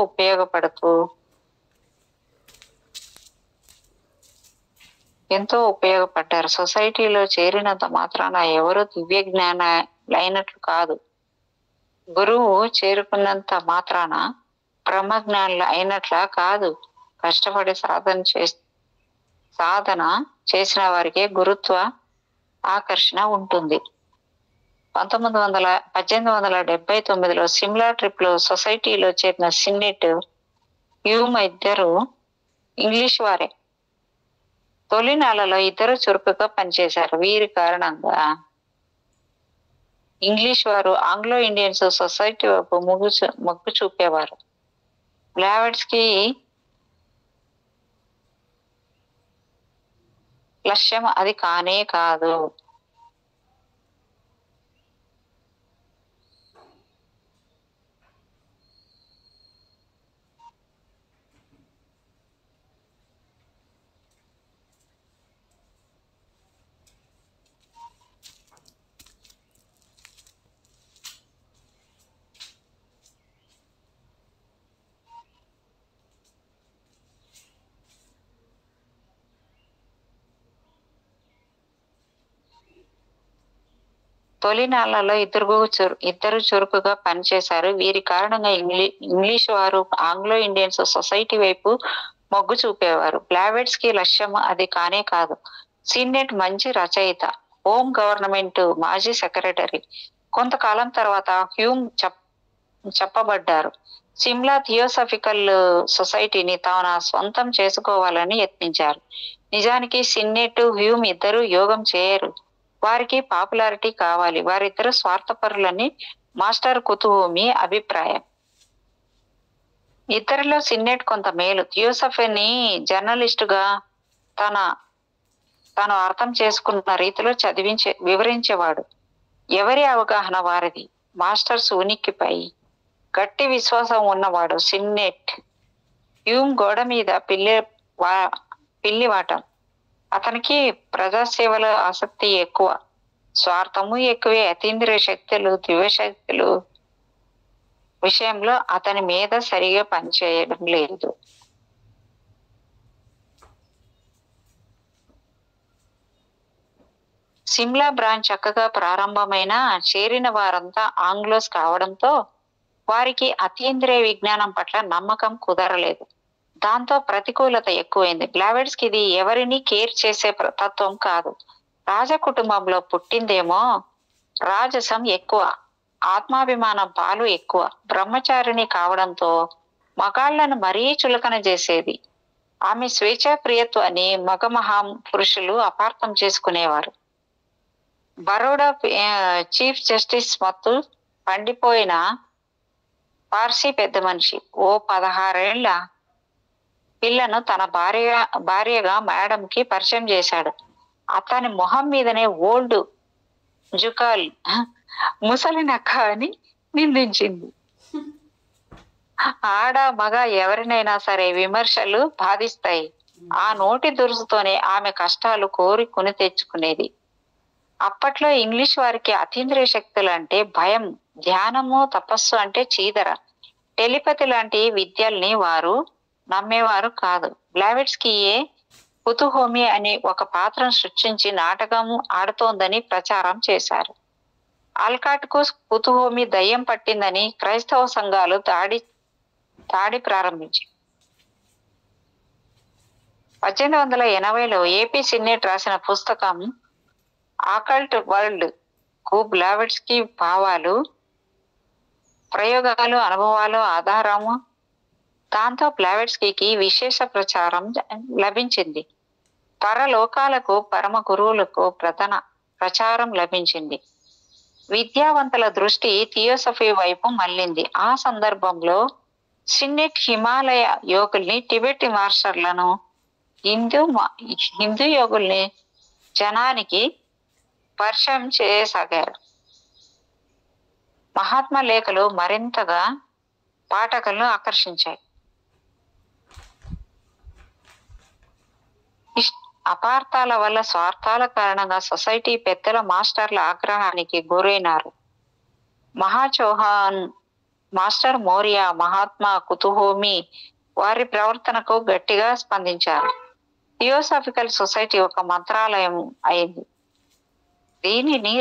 Speaker 2: ఉపయోగపడ్డారు. సొసైటీలో చేరినంత మాత్రాన ఎవరు దివ్య జ్ఞానులైనట్లు కాదు. గురువు చేరుకున్నంత మాత్రాన బ్రహ్మజ్ఞానులు అయినట్లా కాదు. కష్టపడి సాధన చేసిన వారికి గురుత్వ ఆకర్షణ ఉంటుంది. 1879లో సిమ్లా ట్రిప్ లో సొసైటీలో చేరిన సిన్నెట్, హ్యూమ్ ఇద్దరు ఇంగ్లీష్ వారే. తొలి నెలలో ఇద్దరు చురుకుగా పనిచేశారు. వీరి కారణంగా ఇంగ్లీష్ వారు ఆంగ్లో ఇండియన్స్ సొసైటీ వైపు మొగ్గు చూపేవారు. బ్లావెట్స్కీ లక్ష్యం అది కానే కాదు. తొలినాళ్లలో ఇద్దరు చురుకుగా పనిచేశారు. వీరి కారణంగా ఇంగ్లీష్ వారు ఆంగ్లో ఇండియన్స్ సొసైటీ వైపు మొగ్గు చూపేవారు. బ్లావెట్స్కీ లక్ష్యం అది కానే కాదు. సిన్నెట్ మంచి రచయిత, హోమ్ గవర్నమెంట్ మాజీ సెక్రటరీ. కొంతకాలం తర్వాత హ్యూమ్ చెప్పబడ్డారు. సిమ్లా థియోసాఫికల్ సొసైటీని తన స్వంతం చేసుకోవాలని యత్నించారు. నిజానికి సిన్నెట్, హ్యూమ్ ఇద్దరు యోగం చేయరు. వారికి పాపులారిటీ కావాలి. వారిద్దరు స్వార్థపరులని మాస్టర్ కుతుహోమి అభిప్రాయం. ఇద్దరిలో సిన్నెట్ కొంత మేలు. థియోసఫీని జర్నలిస్టుగా తను అర్థం చేసుకున్న రీతిలో వివరించేవాడు. ఎవరి అవగాహన వారిది. మాస్టర్స్ ఉనికిపై గట్టి విశ్వాసం ఉన్నవాడు సిన్నెట్. హ్యూమ్ గోడ మీద పిల్లివాటం. అతనికి ప్రజాసేవలో ఆసక్తి ఎక్కువ, స్వార్థము ఎక్కువే. అతీంద్రియ శక్తులు, దివ్యశక్తులు విషయంలో అతని మీద సరిగా పనిచేయడం లేదు. సిమ్లా బ్రాంచ్ చక్కగా ప్రారంభమైన చేరిన వారంతా ఆంగ్లోస్ కావడంతో వారికి అతీంద్రియ విజ్ఞానం పట్ల నమ్మకం కుదరలేదు. దాంతో ప్రతికూలత ఎక్కువైంది. బ్లావెట్స్కి ఇది ఎవరిని కేర్ చేసే తత్వం కాదు. రాజ కుటుంబంలో పుట్టిందేమో, రాజసం ఎక్కువ, ఆత్మాభిమానం పాలు ఎక్కువ. బ్రహ్మచారిణి కావడంతో మగాళ్లను మరీ చులకన చేసేది. ఆమె స్వేచ్ఛా ప్రియత్వాన్ని మగ మహా పురుషులు అపార్థం చేసుకునేవారు. బరోడా చీఫ్ జస్టిస్ మత్తు పండిపోయిన పార్సీ పెద్ద మనిషి ఓ 16 ఏళ్ల పిల్లను తన భార్యగా మేడంకి పరిచయం చేశాడు. అతని మొహం మీదనే ఓల్డ్ జుకాల్ ముసలి నక్క అని నిందించింది. ఆడ మగ ఎవరినైనా సరే విమర్శలు బాధిస్తాయి. ఆ నోటి దురుసుతోనే ఆమె కష్టాలు కోరి కొని తెచ్చుకునేది. అప్పట్లో ఇంగ్లీష్ వారికి అతీంద్రియ శక్తులు అంటే భయం, ధ్యానము తపస్సు అంటే చీదర. టెలిపతి లాంటి విద్యల్ని వారు నమ్మేవారు కాదు. బ్లావెట్స్కీయే కుతుహోమి అనే ఒక పాత్రను సృష్టించి నాటకం ఆడుతోందని ప్రచారం చేశారు. ఆల్కాట్ కు కుతుహోమి దయ్యం పట్టిందని క్రైస్తవ సంఘాలు దాడి ప్రారంభించి 1880లో ఏపీ సిన్నెట్ రాసిన పుస్తకం ఆకల్ట్ వరల్డ్ కు బ్లావెట్స్కీ భావాలు, ప్రయోగాలు, అనుభవాలు ఆధారము. దాంతో బ్లావెట్స్కీకి విశేష ప్రచారం లభించింది. పరలోకాలకు, పరమ గురువులకు ప్రచారం లభించింది. విద్యావంతుల దృష్టి థియోసఫీ వైపు మళ్ళింది. ఆ సందర్భంలో సిన్నెట్ హిమాలయ యోగుల్ని, టిబెట్ మాస్టర్లను, హిందూ యోగుల్ని జనానికి పరిచయం చేయసాగారు. మహాత్మా లేఖలు మరింతగా పాఠకులను ఆకర్షించాయి. అపార్థాల వల్ల, స్వార్థాల కారణంగా సొసైటీ పెద్దల మాస్టర్ల ఆగ్రహానికి గురైనారు. మహాచౌహాన్, మాస్టర్ మోరియా, మహాత్మా కుతుహోమి వారి ప్రవర్తనకు గట్టిగా స్పందించారు. థియోసాఫికల్ సొసైటీ ఒక మంత్రాలయం అయింది. దీనిని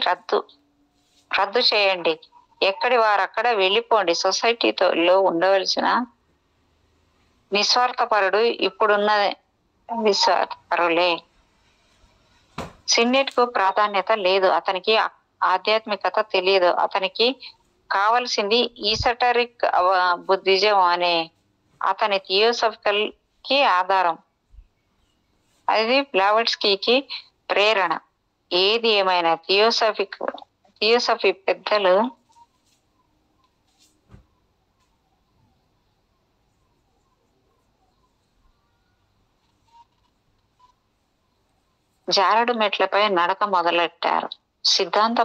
Speaker 2: రద్దు చేయండి, ఎక్కడి వారక్కడ వెళ్ళిపోండి. సొసైటీలో ఉండవలసిన నిస్వార్థపరుడు ఇప్పుడున్న నిస్వార్థపరులే. సిన్నెట్ కు ప్రాధాన్యత లేదు. అతనికి ఆధ్యాత్మికత తెలియదు. అతనికి కావలసింది ఈసటరిక్ బుద్ధిజం అనే అతని థియోసాఫికల్ కి ఆధారం. అది బ్లావెట్స్కీకి ప్రేరణ. ఏది ఏమైనా థియోసఫీ పెద్దలు జారుడు మెట్లపై నడక మొదలెట్టారు. సిద్ధాంత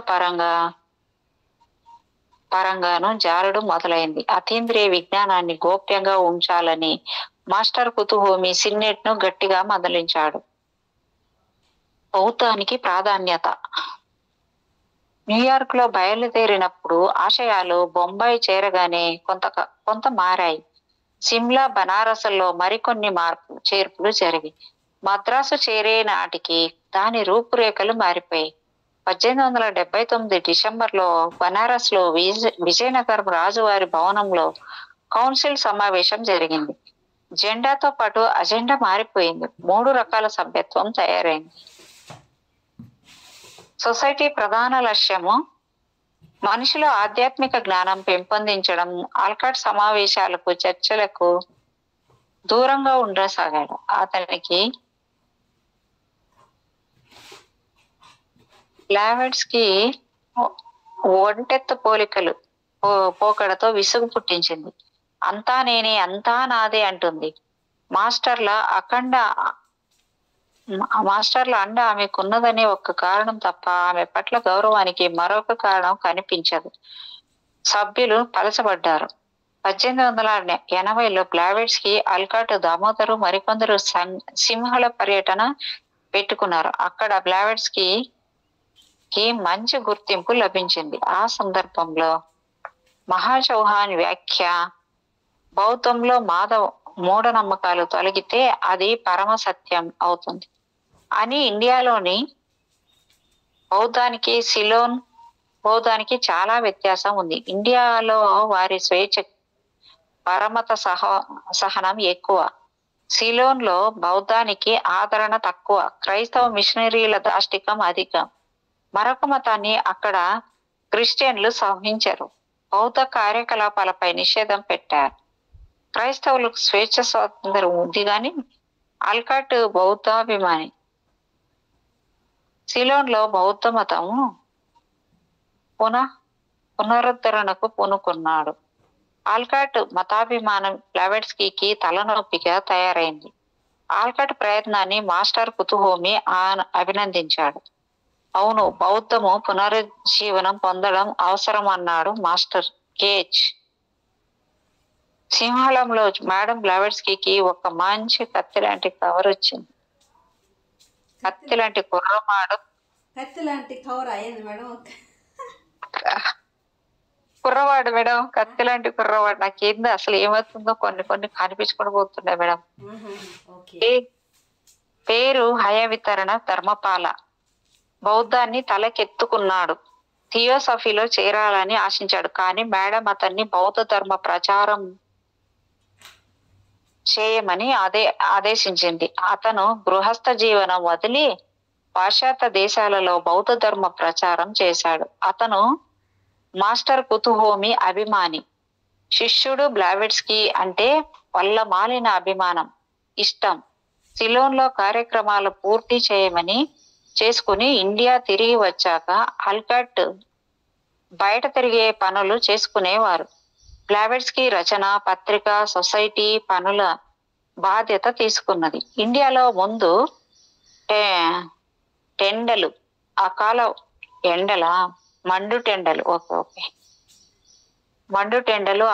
Speaker 2: పరంగాను జారుడు మొదలైంది. అతీంద్రియ విజ్ఞానాన్ని గోప్యంగా ఉంచాలని మాస్టర్ కుతుహోమి సిన్నెట్ ను గట్టిగా మందలించాడు. బౌద్ధానికి ప్రాధాన్యత. న్యూయార్క్ లో బయలుదేరినప్పుడు ఆశయాలు బొంబాయి చేరగానే కొంత మారాయి. సిమ్లా, బనారస్లో మరికొన్ని చేర్పులు జరిగి మద్రాసు చేరే నాటికి దాని రూపురేఖలు మారిపోయాయి. 1879 డిసెంబర్లో బనారస్ లో విజయనగరం రాజువారి భవనంలో కౌన్సిల్ సమావేశం జరిగింది. జెండాతో పాటు అజెండా మారిపోయింది. 3 రకాల సభ్యత్వం తయారైంది. సొసైటీ ప్రధాన లక్ష్యము మనిషిలో ఆధ్యాత్మిక జ్ఞానం పెంపొందించడం. ఆల్కాట్ సమావేశాలకు, చర్చలకు దూరంగా ఉండసాగాడు. అతనికి బ్లావెట్స్కీ ఒంటెత్తు పోకడతో విసుగు పుట్టించింది. అంతా నేనే, అంతా నాదే అంటుంది. మాస్టర్ల అండ ఆమెకున్నదనే ఒక్క కారణం తప్ప ఆమె పట్ల గౌరవానికి మరొక కారణం కనిపించదు. సభ్యులు పలచబడ్డారు. 1880లో బ్లావెట్స్కీ, ఆల్కాట్, దామోదరు మరికొందరు సింహళ పర్యటన పెట్టుకున్నారు. అక్కడ బ్లావెట్స్కీ మంచి గుర్తింపు లభించింది. ఆ సందర్భంలో మహాచౌహాన్ వ్యాఖ్య బౌద్ధంలో మూఢనమ్మకాలు తొలగితే అది పరమ సత్యం అవుతుంది అని, ఇండియాలోని బౌద్ధానికి సిలోన్ బౌద్ధానికి చాలా వ్యత్యాసం ఉంది. ఇండియాలో వారి స్వేచ్ఛ, పరమత సహనం ఎక్కువ. సిలోన్ లో బౌద్ధానికి ఆదరణ తక్కువ. క్రైస్తవ మిషనరీల దాష్టికం అధికం. మరొక మతాన్ని అక్కడ క్రిస్టియన్లు సహించరు. బౌద్ధ కార్యకలాపాలపై నిషేధం పెట్టారు. క్రైస్తవులకు స్వేచ్ఛ, స్వాతంత్రం ఉంది కానీ ఆల్కాట్ బౌద్ధాభిమాని. సిలోన్ లో బౌద్ధ మతము పునరుద్ధరణకు పూనుకున్నాడు. ఆల్కాట్ మతాభిమానం బ్లావెట్స్కీకి తలనొప్పిగా తయారైంది. ఆల్కాట్ ప్రయత్నాన్ని మాస్టర్ కుతుహోమి అభినందించాడు. అవును, బౌద్ధము పునరుజ్జీవనం పొందడం అవసరం అన్నాడు మాస్టర్ కేజ్. సింహళంలో మేడం బ్లావెట్స్కీకి ఒక మంచి కత్తి లాంటి కవర్ వచ్చింది. కత్తి లాంటి కుర్రవాడు మేడం, కత్తి లాంటి కుర్రవాడు. నాకేందో అసలు ఏమవుతుందో కొన్ని కనిపించుకొని పోతున్నాయి మేడం. పేరు హయవితరణ ధర్మపాల. బౌద్ధాన్ని తలకెత్తుకున్నాడు. థియోసఫీలో చేరాలని ఆశించాడు. కానీ మేడం అతన్ని బౌద్ధ ధర్మ ప్రచారం చేయమని ఆదేశించింది. అతను గృహస్థ జీవనం వదిలి పాశ్చాత్య దేశాలలో బౌద్ధ ధర్మ ప్రచారం చేశాడు. అతను మాస్టర్ కుతుహోమి అభిమాని. శిష్యుడు బ్లావెట్స్కీ అంటే వల్లమాలిన అభిమానం, ఇష్టం. సిలోన్ లో కార్యక్రమాలు పూర్తి చేసుకుని ఇండియా తిరిగి వచ్చాక ఆల్కాట్ బయట తిరిగే పనులు చేసుకునేవారు. బ్లావెట్స్కీ రచన, పత్రిక, సొసైటీ పనుల బాధ్యత తీసుకున్నది. ఇండియాలో ముందు టెండలు, అకాల ఎండల, మండుటెండలు,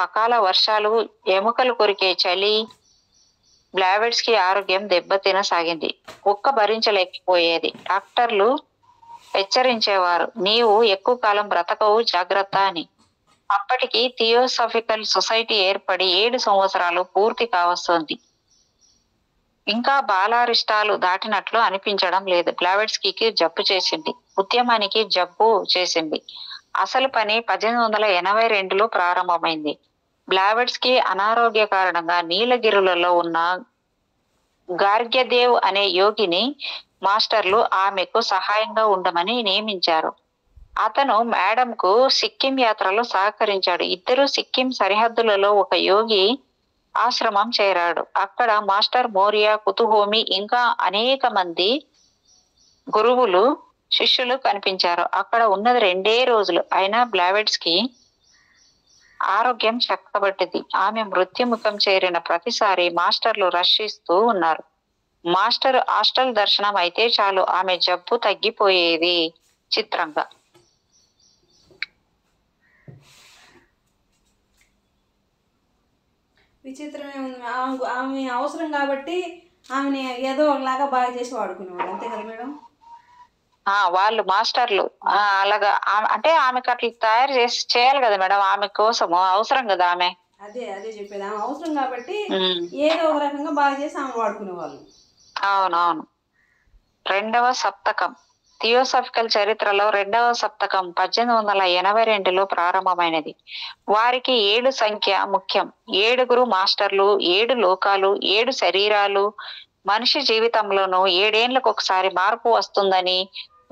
Speaker 2: అకాల వర్షాలు, ఎముకలు కొరికే చలి. బ్లావెట్స్కీ ఆరోగ్యం దెబ్బతినసాగింది. కుక్క భరించలేకపోయేది. డాక్టర్లు హెచ్చరించేవారు, నీవు ఎక్కువ కాలం బ్రతకవు, జాగ్రత్త అని. అప్పటికి థియోసాఫికల్ సొసైటీ ఏర్పడి 7 సంవత్సరాలు పూర్తి కావస్తోంది. ఇంకా బాలారిష్టాలు దాటినట్లు అనిపించడం లేదు. బ్లావెట్స్కీకి జబ్బు చేసింది. ఉద్యమానికి జబ్బు చేసింది. అసలు పని 1882లో ప్రారంభమైంది. బ్లావెట్స్కీ అనారోగ్య కారణంగా నీలగిరులలో ఉన్న గార్గ్యదేవ్ అనే యోగిని మాస్టర్లు ఆమెకు సహాయంగా ఉండమని నియమించారు. అతను మేడంకు సిక్కిం యాత్రలో సహకరించాడు. ఇద్దరు సిక్కిం సరిహద్దులలో ఒక యోగి ఆశ్రమం చేరాడు. అక్కడ మాస్టర్ మోరియా, కుతుహోమి ఇంకా అనేక మంది గురువులు శిష్యులు కనిపించారు. అక్కడ ఉన్నది 2 రోజులు. అయినా బ్లావెట్స్ కి ఆరోగ్యం చక్కబట్టింది. ఆమె మృత్యుముఖం చేరిన ప్రతిసారి మాస్టర్లు రక్షిస్తూ ఉన్నారు. మాస్టర్ హాస్టల్ దర్శనం అయితే చాలు ఆమె జబ్బు తగ్గిపోయేది. చిత్రంగా
Speaker 1: విచిత్రమే ఉంది. ఆమె అవసరం కాబట్టి ఆమెని ఏదో ఒకలాగా బాగా చేసి వాడుకునేవాడు, అంతే కదా మేడం?
Speaker 2: వాళ్ళు మాస్టర్లు అలాగా అంటే ఆమెకు అట్లా తయారు చేయాలి కదా మేడం. ఆమె కోసము అవసరం కదా ఆమె.
Speaker 1: అదే అదే చెప్పేది, ఆమె అవసరం కాబట్టి ఏదో ఒక రకంగా బాగా చేసి ఆమె వాడుకునేవాళ్ళు.
Speaker 2: అవునవును. 2వ సప్తకం థియోసాఫికల్ చరిత్రలో 2వ సప్తకం 1882లో ప్రారంభమైనది. వారికి 7 సంఖ్య ముఖ్యం. 7 మాస్టర్లు, 7 లోకాలు, 7 శరీరాలు. మనిషి జీవితంలోనూ 7 ఏళ్లకు ఒకసారి మార్పు వస్తుందని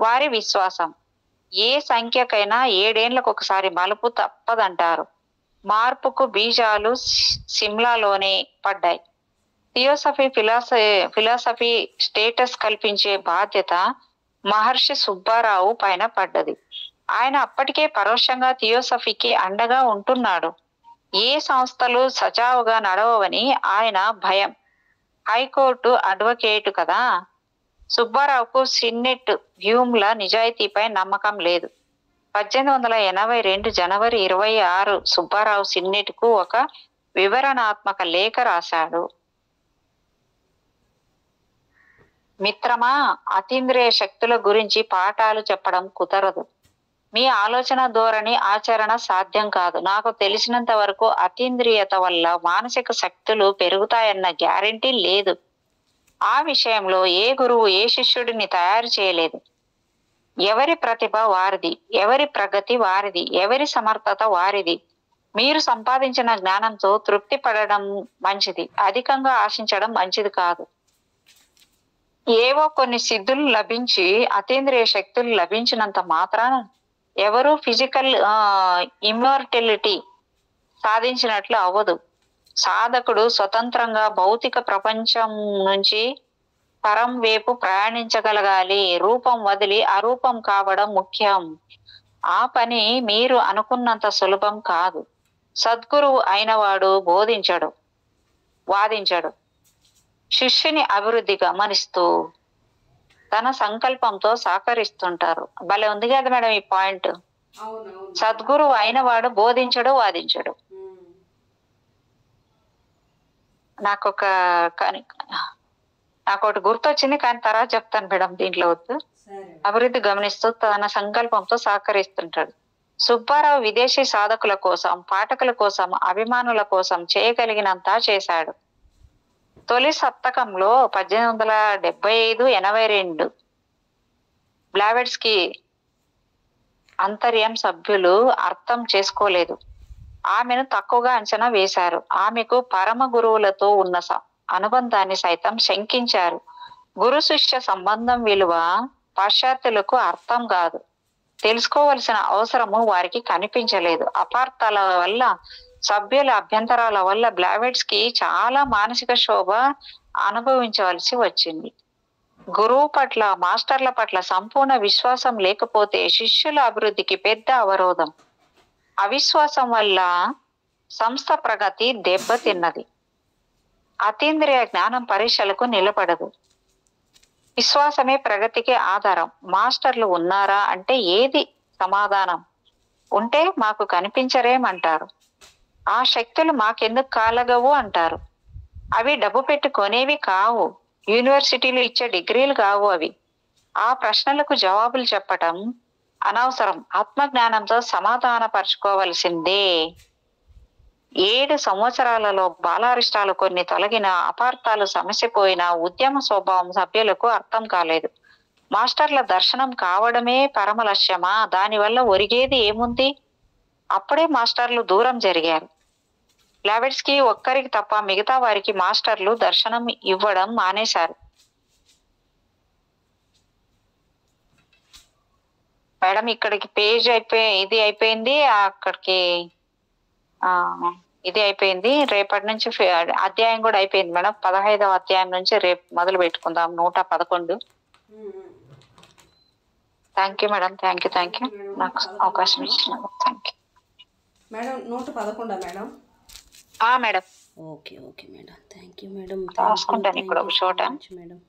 Speaker 2: వారి విశ్వాసం. ఏ సంఖ్యకైనా 7 ఏళ్లకు ఒకసారి మలుపు తప్పదంటారు. మార్పుకు బీజాలు సిమ్లాలోనే పడ్డాయి. థియోసఫీ ఫిలాసఫీ స్టేటస్ కల్పించే బాధ్యత మహర్షి సుబ్బారావు పైన పడ్డది. ఆయన అప్పటికే పరోక్షంగా థియోసఫీకి అండగా ఉంటున్నాడు. ఏ సంస్థలు సజావుగా నడవవని ఆయన భయం. హైకోర్టు అడ్వకేటు కదా. సుబ్బారావుకు సిన్నెట్ హ్యూమ్ల నిజాయితీపై నమ్మకం లేదు. 1882 జనవరి 26 సుబ్బారావు సిన్నెట్ కు ఒక వివరణాత్మక లేఖ రాశాడు. మిత్రమా, అతీంద్రియ శక్తుల గురించి పాఠాలు చెప్పడం కుదరదు. మీ ఆలోచన ధోరణి ఆచరణ సాధ్యం కాదు. నాకు తెలిసినంత వరకు అతీంద్రియత వల్ల మానసిక శక్తులు పెరుగుతాయన్న గ్యారెంటీ లేదు. ఆ విషయంలో ఏ గురువు ఏ శిష్యుడిని తయారు చేయలేదు. ఎవరి ప్రతిభ వారిది, ఎవరి ప్రగతి వారిది, ఎవరి సమర్థత వారిది. మీరు సంపాదించిన జ్ఞానంతో తృప్తి పడడం మంచిది, అధికంగా ఆశించడం మంచిది కాదు. ఏవో కొన్ని సిద్ధులు లభించి అతీంద్రియ శక్తులు లభించినంత మాత్రాన ఎవరు ఫిజికల్ ఇమ్మార్టిలిటీ సాధించినట్లు అవ్వదు. సాధకుడు స్వతంత్రంగా భౌతిక ప్రపంచం నుంచి పరం వైపు ప్రయాణించగలగాలి. రూపం వదిలి అరూపం కావడం ముఖ్యం. ఆ పని మీరు అనుకున్నంత సులభం కాదు. సద్గురువు అయినవాడు వాదించడు. శిష్యుని అభివృద్ధి గమనిస్తూ తన సంకల్పంతో సహకరిస్తుంటారు. భలే ఉంది కదా మేడం ఈ పాయింట్. సద్గురువు అయినవాడు బోధించడు, వాదించడు. నాకు ఒకటి గుర్తొచ్చింది, కానీ తర్వాత చెప్తాను మేడం, దీంట్లో వద్దు. అభివృద్ధి గమనిస్తూ తన సంకల్పంతో సహకరిస్తుంటాడు. సుబ్బారావు విదేశీ సాధకుల కోసం, పాఠకుల కోసం, అభిమానుల కోసం చేయగలిగినంత చేశాడు. తొలి సప్తకంలో 1875-82 బ్లావెట్స్ కి అంతర్యం సభ్యులు అర్థం చేసుకోలేదు. ఆమెను తక్కువగా అంచనా వేశారు. ఆమెకు పరమ గురువులతో ఉన్న అనుబంధాన్ని సైతం శంకించారు. గురు శిష్య సంబంధం విలువ పాశ్చాత్యులకు అర్థం కాదు. తెలుసుకోవలసిన అవసరము వారికి కనిపించలేదు. అపార్థాల వల్ల, సభ్యుల అభ్యంతరాల వల్ల బ్లావెట్స్ కి చాలా మానసిక శోభ అనుభవించవలసి వచ్చింది. గురువు పట్ల, మాస్టర్ల పట్ల సంపూర్ణ విశ్వాసం లేకపోతే శిష్యుల అభివృద్ధికి పెద్ద అవరోధం. అవిశ్వాసం వల్ల సంస్థ ప్రగతి దెబ్బతిన్నది. అతీంద్రియ జ్ఞానం పరీక్షలకు నిలబడదు. విశ్వాసమే ప్రగతికి ఆధారం. మాస్టర్లు ఉన్నారా అంటే ఏది సమాధానం? ఉంటే మాకు కనిపించరేమంటారు. ఆ శక్తులు మాకెందుకు కాలగవు అంటారు. అవి డబ్బు పెట్టి కొనేవి కావు. యూనివర్సిటీలు ఇచ్చే డిగ్రీలు కావు అవి. ఆ ప్రశ్నలకు జవాబులు చెప్పటం అనవసరం. ఆత్మజ్ఞానంతో సమాధాన పరుచుకోవలసిందే. 7 సంవత్సరాలలో బాలారిష్టాలు కొన్ని తొలగిన, అపార్థాలు సమస్యపోయిన, ఉద్యమ స్వభావం సభ్యులకు అర్థం కాలేదు. మాస్టర్ల దర్శనం కావడమే పరమ లక్ష్యమా? దానివల్ల ఒరిగేది ఏముంది? అప్పుడే మాస్టర్లు దూరం జరిగారు. బ్లావెట్స్ కి ఒక్కరికి తప్ప మిగతా వారికి మాస్టర్లు దర్శనం ఇవ్వడం మానేశారు. మేడం ఇక్కడికి పేజ్ ఇది అయిపోయింది, అక్కడికి ఇది అయిపోయింది. రేపటి నుంచి అధ్యాయం కూడా అయిపోయింది మేడం. 15వ అధ్యాయం నుంచి రేపు మొదలు పెట్టుకుందాం. 111. Thank you madam, thank you నాకు అవకాశం ఇచ్చినందుకు thank you
Speaker 1: madam. 111 madam?
Speaker 2: Madam
Speaker 1: okay madam. Thank you madam.
Speaker 2: రాసుకుంటాను ఇక్కడ ఒక చోట.
Speaker 1: మేడం.